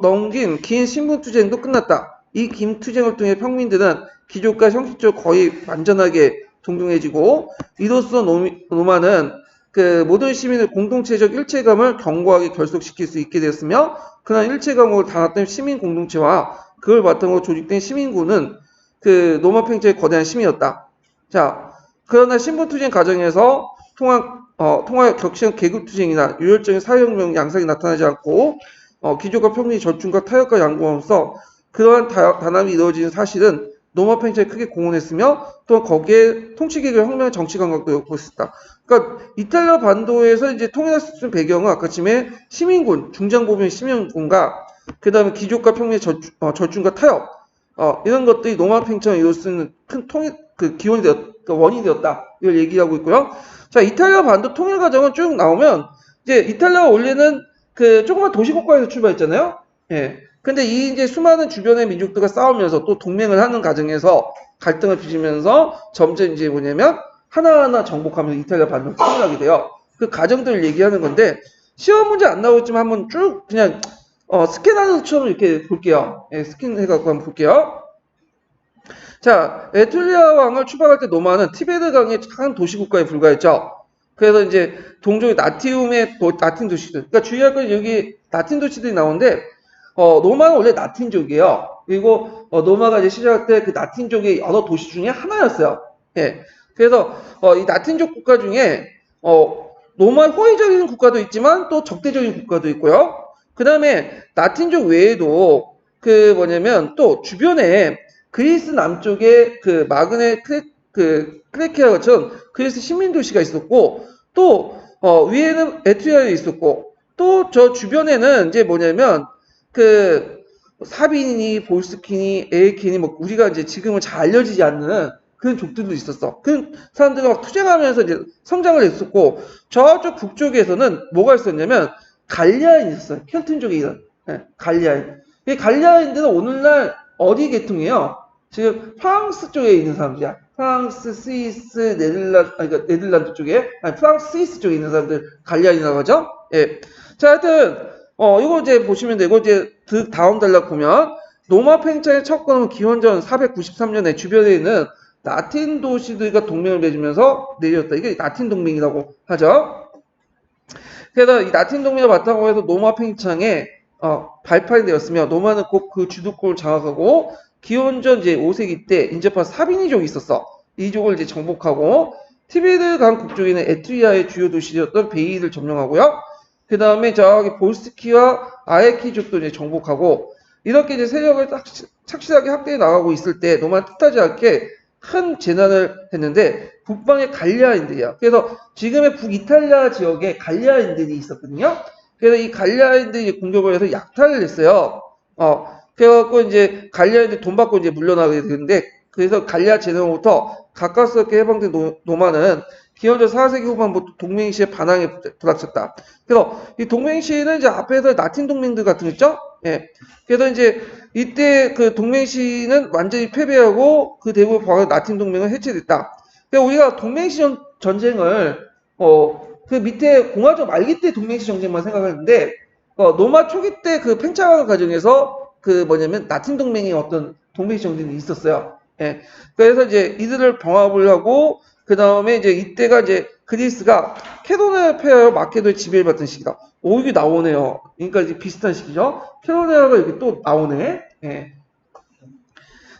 넘긴 긴 신분투쟁도 끝났다. 이 긴 투쟁을 통해 평민들은 귀족과 형식적으로 거의 완전하게 동등해지고 이로써 노마는 그 모든 시민의 공동체적 일체감을 견고하게 결속시킬 수 있게 되었으며 그런 일체감을 담았던 시민 공동체와 그걸 바탕으로 조직된 시민군은 그 노마 팽체의 거대한 힘이었다. 자, 그러나 신분투쟁 과정에서 통화 격시한 계급투쟁이나 유혈적인 사회혁명 양상이 나타나지 않고 귀족과 평민이 절충과 타협과 양보하면서 그러한 단합이 이루어지는 사실은 노마 팽체에 크게 공헌했으며 또한 거기에 통치계급의 혁명의 정치 감각도 엿보였다. 그러니까 이탈리아 반도에서 이제 통일할 수 있는 배경은 아까쯤에 시민군, 중장보병 시민군과 그 다음에 귀족과 평민의 절충과 타협 이런 것들이 노마 팽체에 이룰 수 있는 큰 통일 그 기원이 원인이 되었다. 이걸 얘기하고 있고요. 자, 이탈리아 반도 통일 과정은 쭉 나오면 이제 이탈리아가 원래는 그 조그만 도시국가에서 출발했잖아요. 예. 근데 이 이제 수많은 주변의 민족들과 싸우면서 또 동맹을 하는 과정에서 갈등을 빚으면서 점점 이제 뭐냐면 하나하나 정복하면서 이탈리아 반도를 통일하게 돼요. 그 과정들을 얘기하는 건데 시험 문제 안 나오지만 한번 쭉 그냥 스캔하는 수처럼 이렇게 볼게요. 예, 스캔 해갖고 한번 볼게요. 자, 에툴리아 왕을 추방할 때 노마는 티베르 강의 한 도시국가에 불과했죠. 그래서 이제 동족의 라틴 도시들. 그러니까 주의할 건 여기 라틴 도시들이 나오는데, 노마는 원래 라틴족이에요. 그리고 노마가 이제 시작할 때 그 라틴족의 여러 도시 중에 하나였어요. 예. 그래서 이 라틴족 국가 중에 노마 호의적인 국가도 있지만 또 적대적인 국가도 있고요. 그 다음에 라틴족 외에도 그 뭐냐면 또 주변에 그리스 남쪽에 그 마그네 크레키아 같은 그리스 시민 도시가 있었고 또 위에는 에트리아에 있었고 또 저 주변에는 이제 뭐냐면 그 사비니, 볼스키니, 에이키니 뭐 우리가 이제 지금은 잘 알려지지 않는 그런 족들도 있었어. 그 사람들이 막 투쟁하면서 이제 성장을 했었고 저쪽 북쪽에서는 뭐가 있었냐면 갈리아인이 있었어요. 켈튼족에 이런 갈리아인. 이 갈리아인들은 오늘날 어디 계통이에요? 지금 프랑스 쪽에 있는 사람들이야. 프랑스, 스위스, 그러니까 네덜란드 쪽에, 프랑스, 스위스 쪽에 있는 사람들 갈리아인이라고 하죠. 예. 자, 하여튼, 이거 이제 보시면 되고, 이제 다음 단락 보면, 노마 팽창의 첫 건은 기원전 493년에 주변에 있는 라틴 도시들과 동맹을 맺으면서 내렸다. 이게 라틴 동맹이라고 하죠. 그래서 이 라틴 동맹을 바탕으로 해서 노마 팽창에 발판이 되었으며 노마는 꼭 그 주도권을 장악하고 기원전 이제 5세기 때 인접한 사비니족이 있었어. 이족을 이제 정복하고 티베르 강 북쪽에 있는 에트리아의 주요 도시였던 베이를 점령하고요. 그 다음에 저기 볼스키와 아에키족도 이제 정복하고 이렇게 이제 세력을 착실하게 확대해 나가고 있을 때 노마는 뜻하지 않게 큰 재난을 했는데 북방의 갈리아인들이야. 그래서 지금의 북이탈리아 지역에 갈리아인들이 있었거든요. 그래서 이 갈리아인들이 공격을 해서 약탈을 했어요. 그래갖고 이제 갈리아인들이 돈 받고 이제 물러나게 되는데 그래서 갈리아 제너부터 가까스럽게 해방된 노마는 기원전 4세기 후반부터 동맹시의 반항에 부닥쳤다. 그래서 이 동맹시는 이제 앞에서 라틴 동맹들 같은 거 있죠? 예. 그래서 이제 이때 그 동맹시는 완전히 패배하고 그 대부분 라틴 동맹은 해체됐다. 그러니까 우리가 동맹시 전쟁을 그 밑에 공화정 말기 때 동맹시 정쟁만 생각하는데 로마 초기 때 그 팽창하는 과정에서 그 뭐냐면 나침 동맹의 어떤 동맹시 정쟁이 있었어요. 예. 그래서 이제 이들을 병합을 하고 그 다음에 이제 이때가 이제 그리스가 캐로네아 폐하와 마케도에 지배를 받던 시기다. 오, 이게 나오네요. 그러니까 이제 비슷한 시기죠. 캐로네아가 이렇게 또 나오네. 예.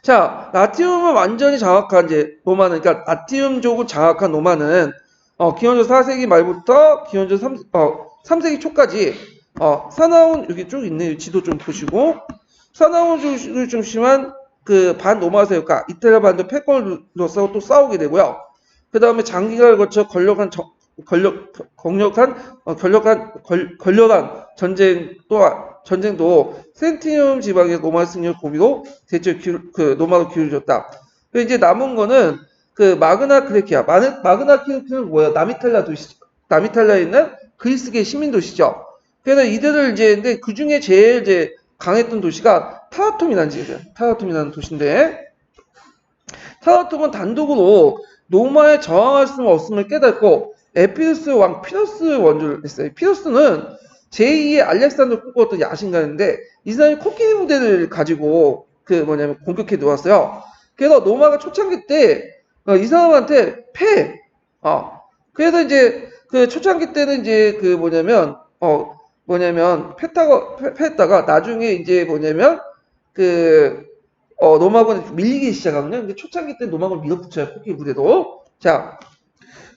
자, 나티움을 완전히 장악한 이제 로마는, 그러니까 나티움족을 장악한 로마는 기원전 4세기 말부터 기원전 3세기 초까지 사나운 여기 쭉 있네요. 지도 좀 보시고 사나운족을 중심한 그 반로마 세력과 이탈리아 반도 패권으로서 또 싸우게 되고요. 그 다음에 장기간을 거쳐 권력한 전쟁도 센티움 지방의 로마 승리를 고비로 대체 그 로마로 기울여졌다. 이제 남은 거는 그 마그나 그레키아. 마그나 키르크는 뭐예요? 남이탈리아에 있는 그리스계 시민 도시죠. 그래서 이들을 이제 근데 그 중에 제일 이제 강했던 도시가 타라툼이라는 지역이에요. 타라툼이라는 도시인데 타라툼은 단독으로 로마에 저항할 수 없음을 깨닫고 에피루스 왕 피러스 원주를 했어요. 피러스는 제2의 알렉산더 꿈꾸었던 야신가였는데 이 사람이 코끼리 무대를 가지고 그 뭐냐면 공격해 놓았어요. 그래서 로마가 초창기 때 이 사람한테 패. 그래서 이제 그 초창기 때는 이제 그 패했다가 나중에 이제 로마군이 밀리기 시작하거든요. 근데 초창기 때 로마군을 밀어붙여요. 코끼리 무대도. 자,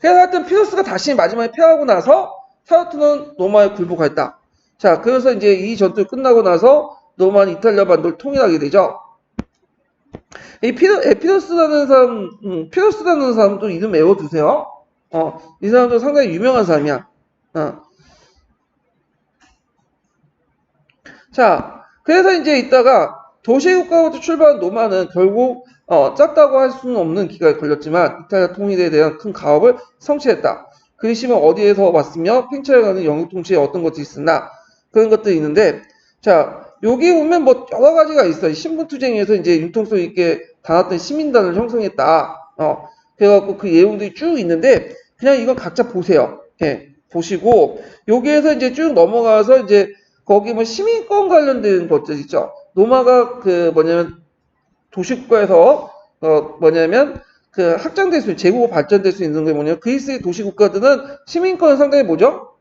그래서 하여튼 피러스가 다시 마지막에 패하고 나서 타르투는 로마에 굴복했다. 자, 그래서 이제 이 전투가 끝나고 나서 로마는 이탈리아 반도를 통일하게 되죠. 이 피러스라는 사람도 이름 외워두세요. 이 사람도 상당히 유명한 사람이야. 자, 그래서 이제 이따가 도시국가부터 출발한 로마는 결국 작다고 할 수는 없는 기간이 걸렸지만 이탈리아 통일에 대한 큰 가업을 성취했다. 그리심은 어디에서 왔으며 팽창해가는 영국 통치에 어떤 것들이 있었나 그런 것들이 있는데 자 여기 보면 뭐 여러 가지가 있어요. 신분투쟁에서 이제 융통성 있게 다났던 시민단을 형성했다. 그래갖고 그 내용들이 쭉 있는데 그냥 이건 각자 보세요. 예, 보시고 여기에서 이제 쭉 넘어가서 이제 거기 뭐 시민권 관련된 것들 있죠. 로마가 도시국가에서 그 확장될 수 있는 제국으로 발전될 수 있는 게 뭐냐면 그리스의 도시국가들은 시민권은 상당히 뭐죠?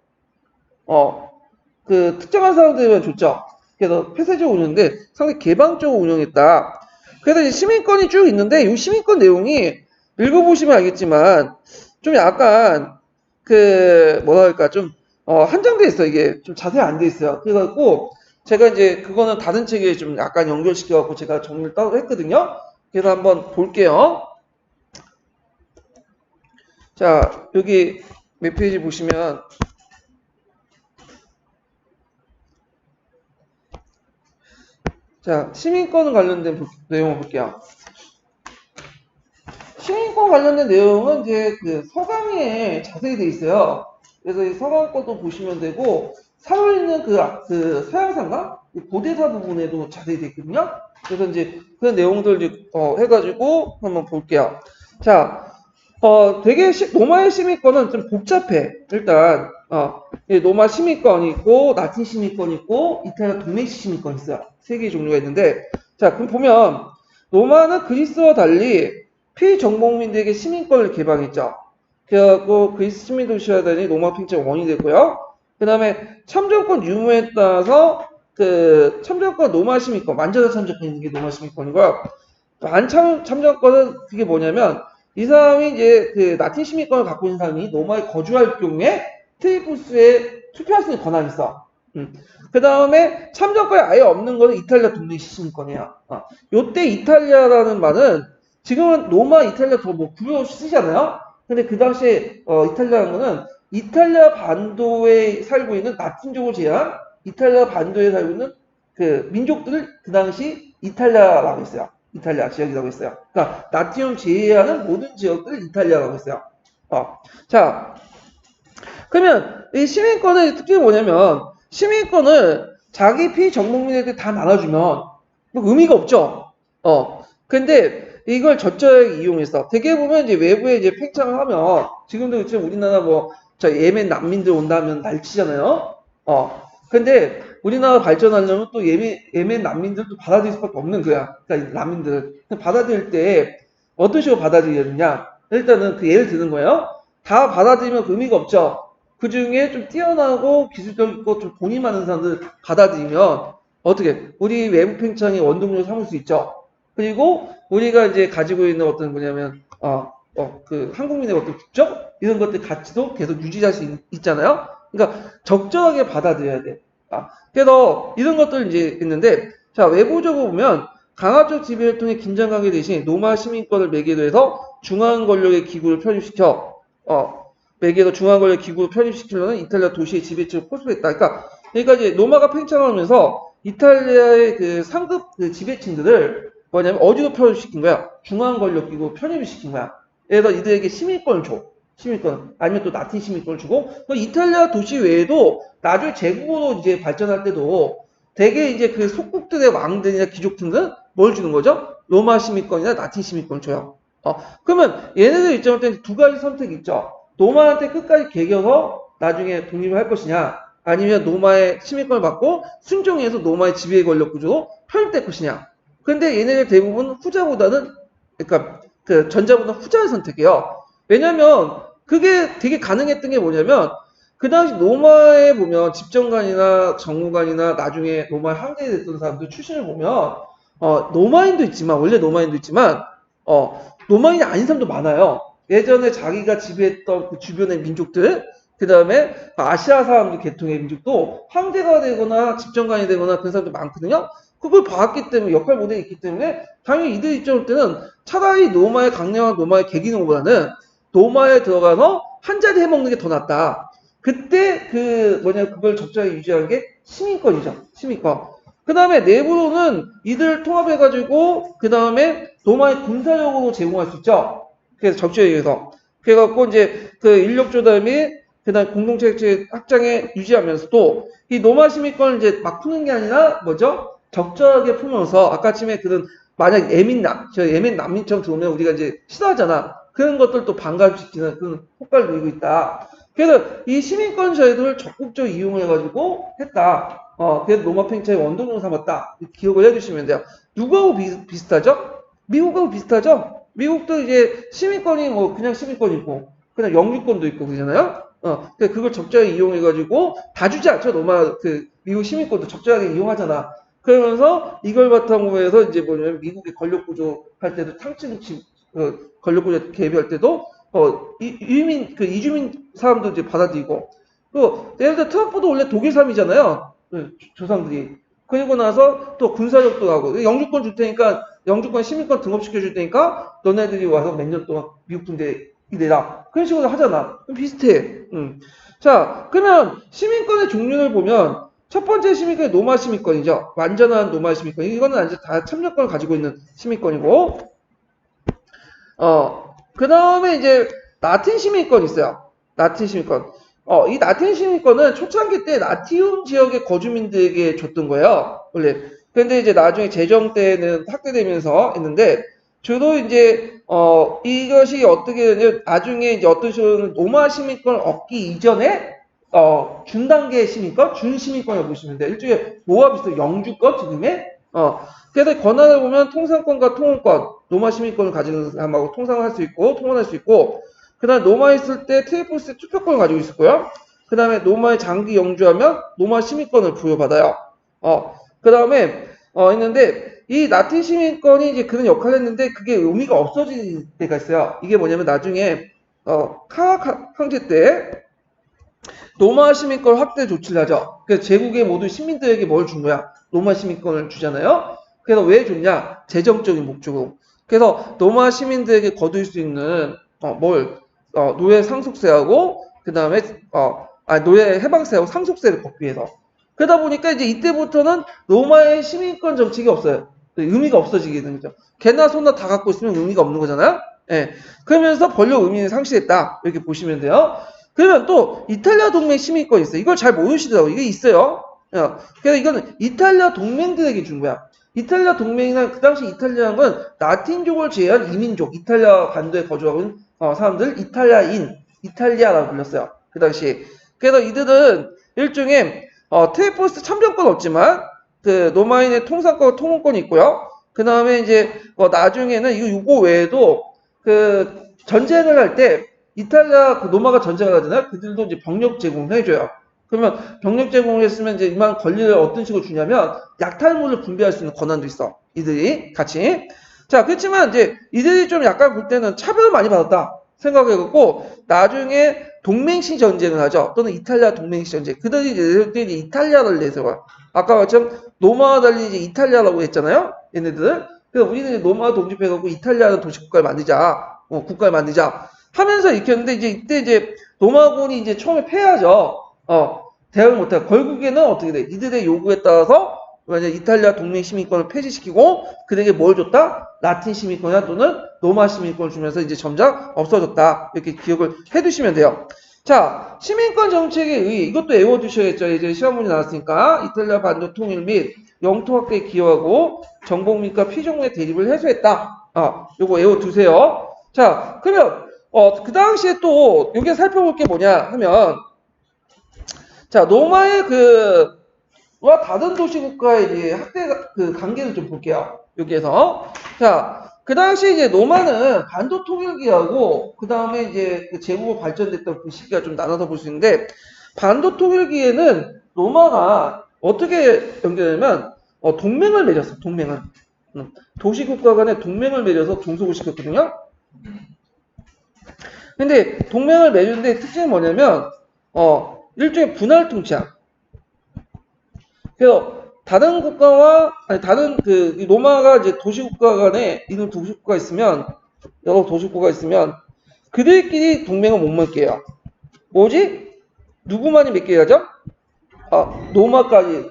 그 특정한 사람들만 줬죠. 그래서 폐쇄적으로 운영인데 상당히 개방적으로 운영했다. 그래서 이제 시민권이 쭉 있는데 이 시민권 내용이 읽어보시면 알겠지만 좀 약간 좀 한정돼 있어. 이게 좀 자세히 안 돼 있어요. 그래갖고 제가 이제 그거는 다른 책에 좀 약간 연결시켜갖고 제가 정리를 따로 했거든요. 그래서 한번 볼게요. 자, 여기 몇 페이지 보시면 자, 시민권 관련된 내용을 볼게요. 시민권 관련된 내용은 이제 그 서강에 자세히 돼 있어요. 그래서 이 서강 것도 보시면 되고 살아있는 그 서양상가 고대사 부분에도 자세히 돼 있거든요. 그래서 이제 그 내용들 해가지고 한번 볼게요. 자, 되게 로마의 시민권은 좀 복잡해. 일단 로마 시민권이 있고 라틴 시민권이 있고 이탈리아 동맹식 시민권이 있어요. 세 개의 종류가 있는데 자 그럼 보면 로마는 그리스와 달리 피정복민들에게 시민권을 개방했죠. 그래갖고 그리스 시민도시화단이 로마 팽창 원인이 됐고요. 그 다음에 참정권 유무에 따라서 그 참정권 로마 시민권 만져서 참정권 있는 게 로마 시민권이고요. 반참정권은 그게 뭐냐면 이 사람이 이제 그 라틴 시민권을 갖고 있는 사람이 로마에 거주할 경우에 트리부스에 투표할 수 있는 권한이 있어. 그 다음에 참정권이 아예 없는 거는 이탈리아 동맹 시민권이야. 요때 이탈리아라는 말은 지금은 로마, 이탈리아 더 뭐 구분 없이 쓰잖아요. 근데 그 당시에 이탈리아라는 거는 이탈리아 반도에 살고 있는 라틴족을 제외한 이탈리아 반도에 살고 있는 그 민족들을 그 당시 이탈리아라고 했어요. 이탈리아 지역이라고 했어요. 그러니까 나티움 제외하는 모든 지역들을 이탈리아라고 했어요. 자, 그러면 이 시민권의 특징이 뭐냐면 시민권을 자기 피정복민에게 다 나눠주면 뭐 의미가 없죠. 근데 이걸 적절하게 이용해서 되게 보면 이제 외부에 이제 팽창을 하면 지금도 지금 우리나라 뭐 저 예멘 난민들 온다면 날치잖아요. 근데 우리나라 발전하려면 또 예멘 난민들도 받아들일 수밖에 없는 거야. 그러니까 이 난민들을 받아들일 때 어떤 식으로 받아들여야 되냐? 일단은 그 예를 드는 거예요. 다 받아들이면 그 의미가 없죠. 그 중에 좀 뛰어나고 기술적이고 좀 돈이 많은 사람들 받아들이면 어떻게 우리 외부 팽창의 원동력을 삼을 수 있죠. 그리고 우리가 이제 가지고 있는 어떤 뭐냐면 그 한국민의 어떤 국적 이런 것들 가치도 계속 유지할 수 있잖아요. 그러니까 적절하게 받아들여야 돼. 그래서 이런 것들 이제 있는데 자 외부적으로 보면 강압적 지배를 통해 긴장관계 대신 노마 시민권을 매개로 해서 중앙 권력의 기구를 편입시켜 매개로 중앙 권력 기구를 편입시키려는 이탈리아 도시의 지배층을 포섭했다. 그러니까 이제 로마가 팽창하면서 이탈리아의 그 상급 그 지배층들을 뭐냐면 어디로 편입시킨 거야? 중앙 권력 기구 편입을 시킨 거야. 그래서 이들에게 시민권을 줘. 시민권 아니면 또 라틴 시민권을 주고 이탈리아 도시 외에도 나중에 제국으로 이제 발전할 때도 대개 이제 그 속국들의 왕들이나 귀족들은 뭘 주는 거죠? 로마 시민권이나 라틴 시민권을 줘요. 그러면 얘네들 입장을 때 두 가지 선택이 있죠. 로마한테 끝까지 개겨서 나중에 독립을 할 것이냐 아니면 로마의 시민권을 받고 순종해서 로마의 지배 권력 구조로 편입될 것이냐. 근데 얘네들 대부분 후자보다는 그러니까 그 전자보다 후자를 선택해요. 왜냐면 그게 되게 가능했던 게 뭐냐면 그 당시 로마에 보면 집정관이나 정무관이나 나중에 로마에 황제가 됐던 사람들 출신을 보면 로마인도 있지만 원래 로마인도 있지만 로마인이 아닌 사람도 많아요. 예전에 자기가 지배했던 그 주변의 민족들 그 다음에 아시아 사람들 계통의 민족도 황제가 되거나 집정관이 되거나 그런 사람들 많거든요. 그걸 봤기 때문에 역할 모델이 있기 때문에 당연히 이들 입장일 때는 차라리 로마의 강력한 로마의 개기는 것보다는 로마에 들어가서 한 자리 해먹는 게 더 낫다. 그때 그걸 적절하게 유지하는 게 시민권이죠. 시민권. 그 다음에 내부로는 이들 통합해가지고 그 다음에 로마의 군사력으로 제공할 수 있죠. 그래서 적절히 해서 그래갖고 이제 그 인력 조달 및 그다음 공동체 확장에 유지하면서도 이 로마 시민권을 이제 막 푸는 게 아니라 뭐죠? 적절하게 풀면서 아까쯤에 그런 만약 예멘 난민처럼 들어오면 우리가 이제 싫어하잖아. 그런 것들도 반감시키는 그런 효과를 누리고 있다. 그래서 이 시민권 제도를 적극적으로 이용해가지고 했다. 그래서 로마 팽창의 원동력을 삼았다. 기억을 해주시면 돼요. 누구하고 비슷하죠? 미국하고 비슷하죠? 미국도 이제 시민권이 뭐 그냥 시민권이고 그냥 영주권도 있고 그러잖아요. 그걸 적절하게 이용해가지고 다 주지 않죠. 로마 그 미국 시민권도 적절하게 이용하잖아. 그러면서 이걸 바탕으로 해서 이제 뭐냐면 미국의 권력 구조 할 때도 권력 구조 개입할 때도 이주민 사람도 이제 받아들이고 또 예를 들어 트럼프도 원래 독일 사람이잖아요. 조상들이. 그리고 나서 또 군사력도 하고 영주권 줄 테니까 영주권 시민권 등록시켜 줄 테니까 너네들이 와서 몇 년 동안 미국 군대 이래라. 그런 식으로 하잖아. 비슷해. 자, 그러면 시민권의 종류를 보면 첫 번째 시민권이 노마 시민권이죠. 완전한 노마 시민권. 이거는 이제 다 참여권을 가지고 있는 시민권이고, 그 다음에 이제 라틴 시민권이 있어요. 라틴 시민권. 이 라틴 시민권은 초창기 때 라티움 지역의 거주민들에게 줬던 거예요. 원래. 근데 이제 나중에 재정 때는 확대되면서 했는데, 주로 이제, 이것이 어떻게 되냐면, 나중에 이제 어떤 식으로 노마 시민권을 얻기 이전에, 준 단계 시민권, 준 시민권을 보시면 돼요. 일종의 뭐와 비슷해요? 영주권, 지금의? 그래서 권한을 보면 통상권과 통혼권, 로마 시민권을 가지는 사람하고 통상을 할 수 있고, 통혼할 수 있고, 그 다음에 로마에 있을 때 트리포스 투표권을 가지고 있었고요. 그 다음에 로마에 장기 영주하면 로마 시민권을 부여받아요. 그 다음에, 있는데, 이 라틴 시민권이 이제 그런 역할을 했는데, 그게 의미가 없어질 때가 있어요. 이게 뭐냐면 나중에, 카라 황제 때, 로마 시민권 확대 조치를 하죠. 그래서 제국의 모든 시민들에게 뭘 준 거야? 로마 시민권을 주잖아요. 그래서 왜 줬냐? 재정적인 목적으로. 그래서 로마 시민들에게 거둘 수 있는 노예 상속세하고 그 다음에 노예 해방세하고 상속세를 걷기 위해서. 그러다 보니까 이제 이때부터는 로마의 시민권 정책이 없어요. 의미가 없어지게 되는 거죠. 개나 소나 다 갖고 있으면 의미가 없는 거잖아요. 예. 그러면서 권력 의미는 상실했다. 이렇게 보시면 돼요. 그러면 또 이탈리아 동맹 시민권이 있어요. 이걸 잘 모르시더라고요. 이게 있어요. 그래서 이거는 이탈리아 동맹들에게 준 거야. 이탈리아 동맹이나 그 당시 이탈리아는 라틴족을 제외한 이민족, 이탈리아 반도에 거주하고 있는 사람들 이탈리아라고 불렀어요. 그 당시. 그래서 이들은 일종의 트레이포스 참정권 없지만 그 노마인의 통상권 통혼권이 있고요. 그 다음에 이제 나중에는 이거 외에도 그 전쟁을 할 때 이탈리아 그 노마가 전쟁을 하잖아요. 그들도 이제 병력 제공을 해줘요. 그러면 병력 제공을 했으면 이제 이만 권리를 어떤 식으로 주냐면 약탈물을 분배할 수 있는 권한도 있어. 이들이 같이. 자, 그렇지만 이제 이들이 좀 약간 볼 때는 차별을 많이 받았다 생각해갖고 나중에 동맹시 전쟁을 하죠. 또는 이탈리아 동맹시 전쟁. 그들이 이제 이탈리아를 내세워요. 아까 말처럼 로마와 달리 이제 이탈리아라고 했잖아요. 얘네들은. 그래서 우리는 로마 독립해갖고 이탈리아는 도시국가를 만들자. 국가를 만들자. 하면서 익혔는데 이제 이때 이제 로마군이 이제 처음에 패하죠. 대응을 못해요. 결국에는 어떻게 돼? 이들의 요구에 따라서 만약 이탈리아 동맹 시민권을 폐지시키고 그들에게 뭘 줬다? 라틴 시민권이나 또는 로마 시민권을 주면서 이제 점점 없어졌다. 이렇게 기억을 해두시면 돼요. 자, 시민권 정책의 의의 이것도 외워두셔야겠죠. 이제 시험 문제 나왔으니까 이탈리아 반도 통일 및 영토 확대에 기여하고 정복민과 피종의 대립을 해소했다. 요거 외워두세요. 자, 그러면 그 당시에 또 여기 살펴볼 게 뭐냐 하면 자, 로마의 와 다른 도시국가의 이제 학대 그 관계를 좀 볼게요. 여기에서. 자, 그 당시 이제 로마는 반도 통일기하고 그 다음에 이제 그 제국으로 발전됐던 그 시기가 좀 나눠서 볼 수 있는데 반도 통일기에는 로마가 어떻게 연결되냐면 동맹을 맺었어. 동맹을. 도시국가 간에 동맹을 맺어서 종속을 시켰거든요. 근데 동맹을 맺는데 특징이 뭐냐면 일종의 분할 통치야. 그래서 다른 국가와 아니 다른 그 로마가 이제 도시국가 간에 있는 도시국가 있으면 여러 도시국가가 있으면 그들끼리 동맹을 못 맺게요. 뭐지? 누구만이 맺게 하죠? 로마까지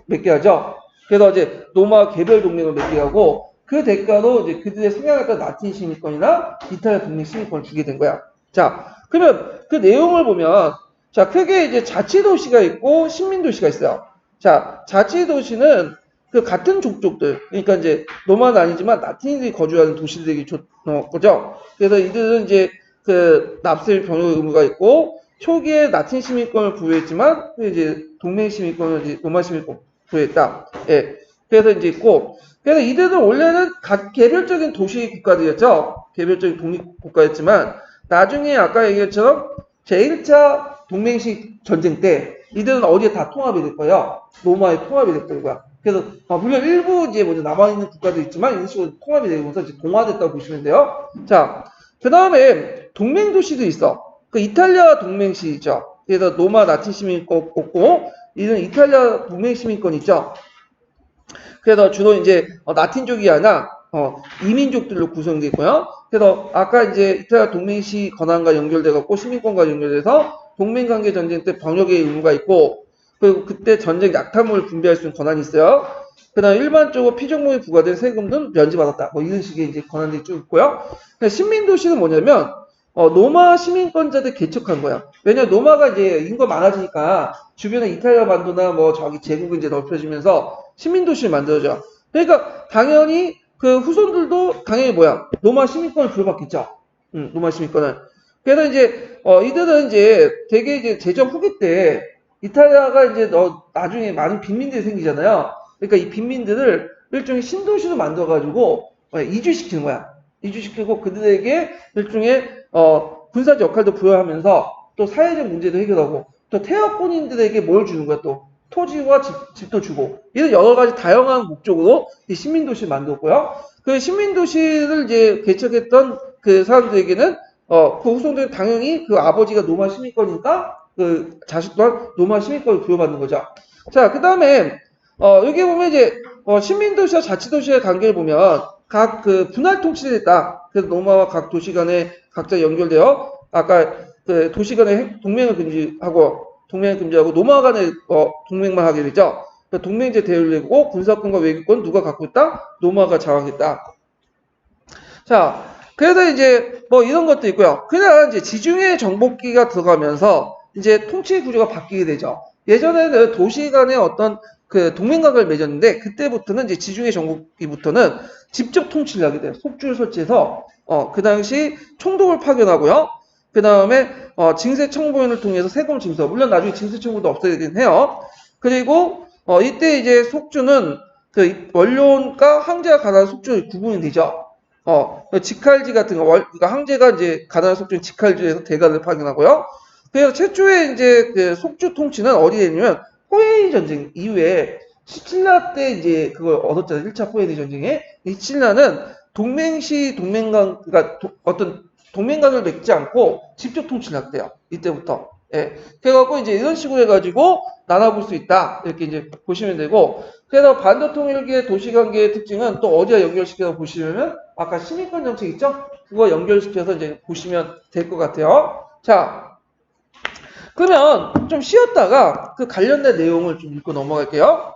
맺게 하죠. 그래서 이제 로마 개별 동맹을 맺게 하고 그 대가로 이제 그들의 성향에 따라 라틴 시민권이나 이탈리아 동맹 시민권을 주게 된 거야. 자, 그러면 그 내용을 보면 자 크게 이제 자치도시가 있고 식민도시가 있어요. 자, 자치도시는 그 같은 족족들, 그러니까 이제 로마는 아니지만 라틴인들이 거주하는 도시들이 거죠. 그래서 이들은 이제 그 납세 병역 의무가 있고 초기에 라틴 시민권을 부여했지만 이제 동맹 시민권을 이제 로마 시민권 부여했다. 예. 그래서 이제 있고 그래서 이들은 원래는 각 개별적인 도시 국가들이었죠. 개별적인 독립 국가였지만 나중에 아까 얘기했처럼 제1차 동맹식 전쟁 때 이들은 어디에 다 통합이 될 거예요. 로마에 통합이 될 거야. 그래서 물론 일부 이제 먼저 남아있는 국가도 있지만 이런 식으로 통합이 되면서 이제 동화됐다고 보시면 돼요. 자, 그 다음에 동맹 도시도 있어. 그 이탈리아 동맹시죠. 그래서 로마 라틴 시민권 없고 이는 이탈리아 동맹 시민권 있죠. 그래서 주로 이제 라틴족이 아니라 이민족들로 구성되어 있고요. 그래서 아까 이제 이탈리아 동맹시 권한과 연결돼 갖고 시민권과 연결돼서 동맹관계 전쟁 때 병역의 의무가 있고 그리고 그때 전쟁 약탈물을 분배할 수 있는 권한이 있어요. 그다음 일반적으로 피적물에 부과된 세금은 면제받았다. 뭐 이런 식의 이제 권한들이 쭉 있고요. 신민도시는 뭐냐면 로마 시민권자들 개척한 거야. 왜냐면 로마가 이제 인구가 많아지니까 주변에 이탈리아 반도나 뭐 저기 제국이 이제 넓혀지면서 시민도시를 만들어져. 그러니까 당연히 그 후손들도 당연히 뭐야 로마 시민권을 부여받겠죠. 로마 시민권을. 그래서 이제 이들은 이제 되게 이제 제정 후기 때 이탈리아가 이제 나중에 많은 빈민들이 생기잖아요. 그러니까 이 빈민들을 일종의 신도시로 만들어가지고 이주시키는 거야. 이주시키고 그들에게 일종의 군사적 역할도 부여하면서 또 사회적 문제도 해결하고 또 태화권인들에게 뭘 주는 거야 또 토지와 집도 주고 이런 여러 가지 다양한 목적으로 이 신민도시를 만들었고요. 그 신민도시를 이제 개척했던 그 사람들에게는 그 후손들은 당연히 그 아버지가 로마 시민권이니까 그 자식 또한 로마 시민권을 부여받는 거죠. 자, 그 다음에 여기 보면 이제 시민도시와 자치도시의 관계를 보면 각 그 분할 통치를 했다. 그래서 로마와 각 도시 간에 각자 연결되어 아까 그 도시 간에 동맹을 금지하고 로마 간에 동맹만 하게 되죠. 그러니까 동맹제 대열을 내고 군사권과 외교권 누가 갖고 있다? 로마가 장악했다. 자, 그래서 이제 뭐 이런 것도 있고요. 그냥 이제 지중해 정복기가 들어가면서 이제 통치 구조가 바뀌게 되죠. 예전에는 도시 간의 어떤 그 동맹각을 맺었는데 그때부터는 이제 지중해 정복기부터는 직접 통치를 하게 돼요. 속주를 설치해서 그 당시 총독을 파견하고요. 그 다음에 징세 청구인을 통해서 세금 징수. 물론 나중에 징세 청구도 없어지긴 해요. 그리고 이때 이제 속주는 그 원료원과 항제가 가능한 속주 구분이 되죠. 직할지 같은 거, 그러니까 항제가 이제 가능한 속주인 직할지에서 대가를 파견하고요. 그래서 최초의 이제 그 속주 통치는 어디에 있냐면 호에이 전쟁 이후에 시칠라 때 이제 그걸 얻었잖아요. 1차 호에이 전쟁에. 이 시칠라는 동맹시 동맹관, 그러니까 어떤 동맹관을 맺지 않고 직접 통치를 했대요. 이때부터. 예. 그래갖고 이제 이런 식으로 해가지고 나눠볼 수 있다. 이렇게 이제 보시면 되고. 그래서 반도통일기의 도시관계의 특징은 또 어디와 연결시켜서 보시면은 아까 시민권 정책 있죠? 그거 연결시켜서 이제 보시면 될 것 같아요. 자, 그러면 좀 쉬었다가 그 관련된 내용을 좀 읽고 넘어갈게요.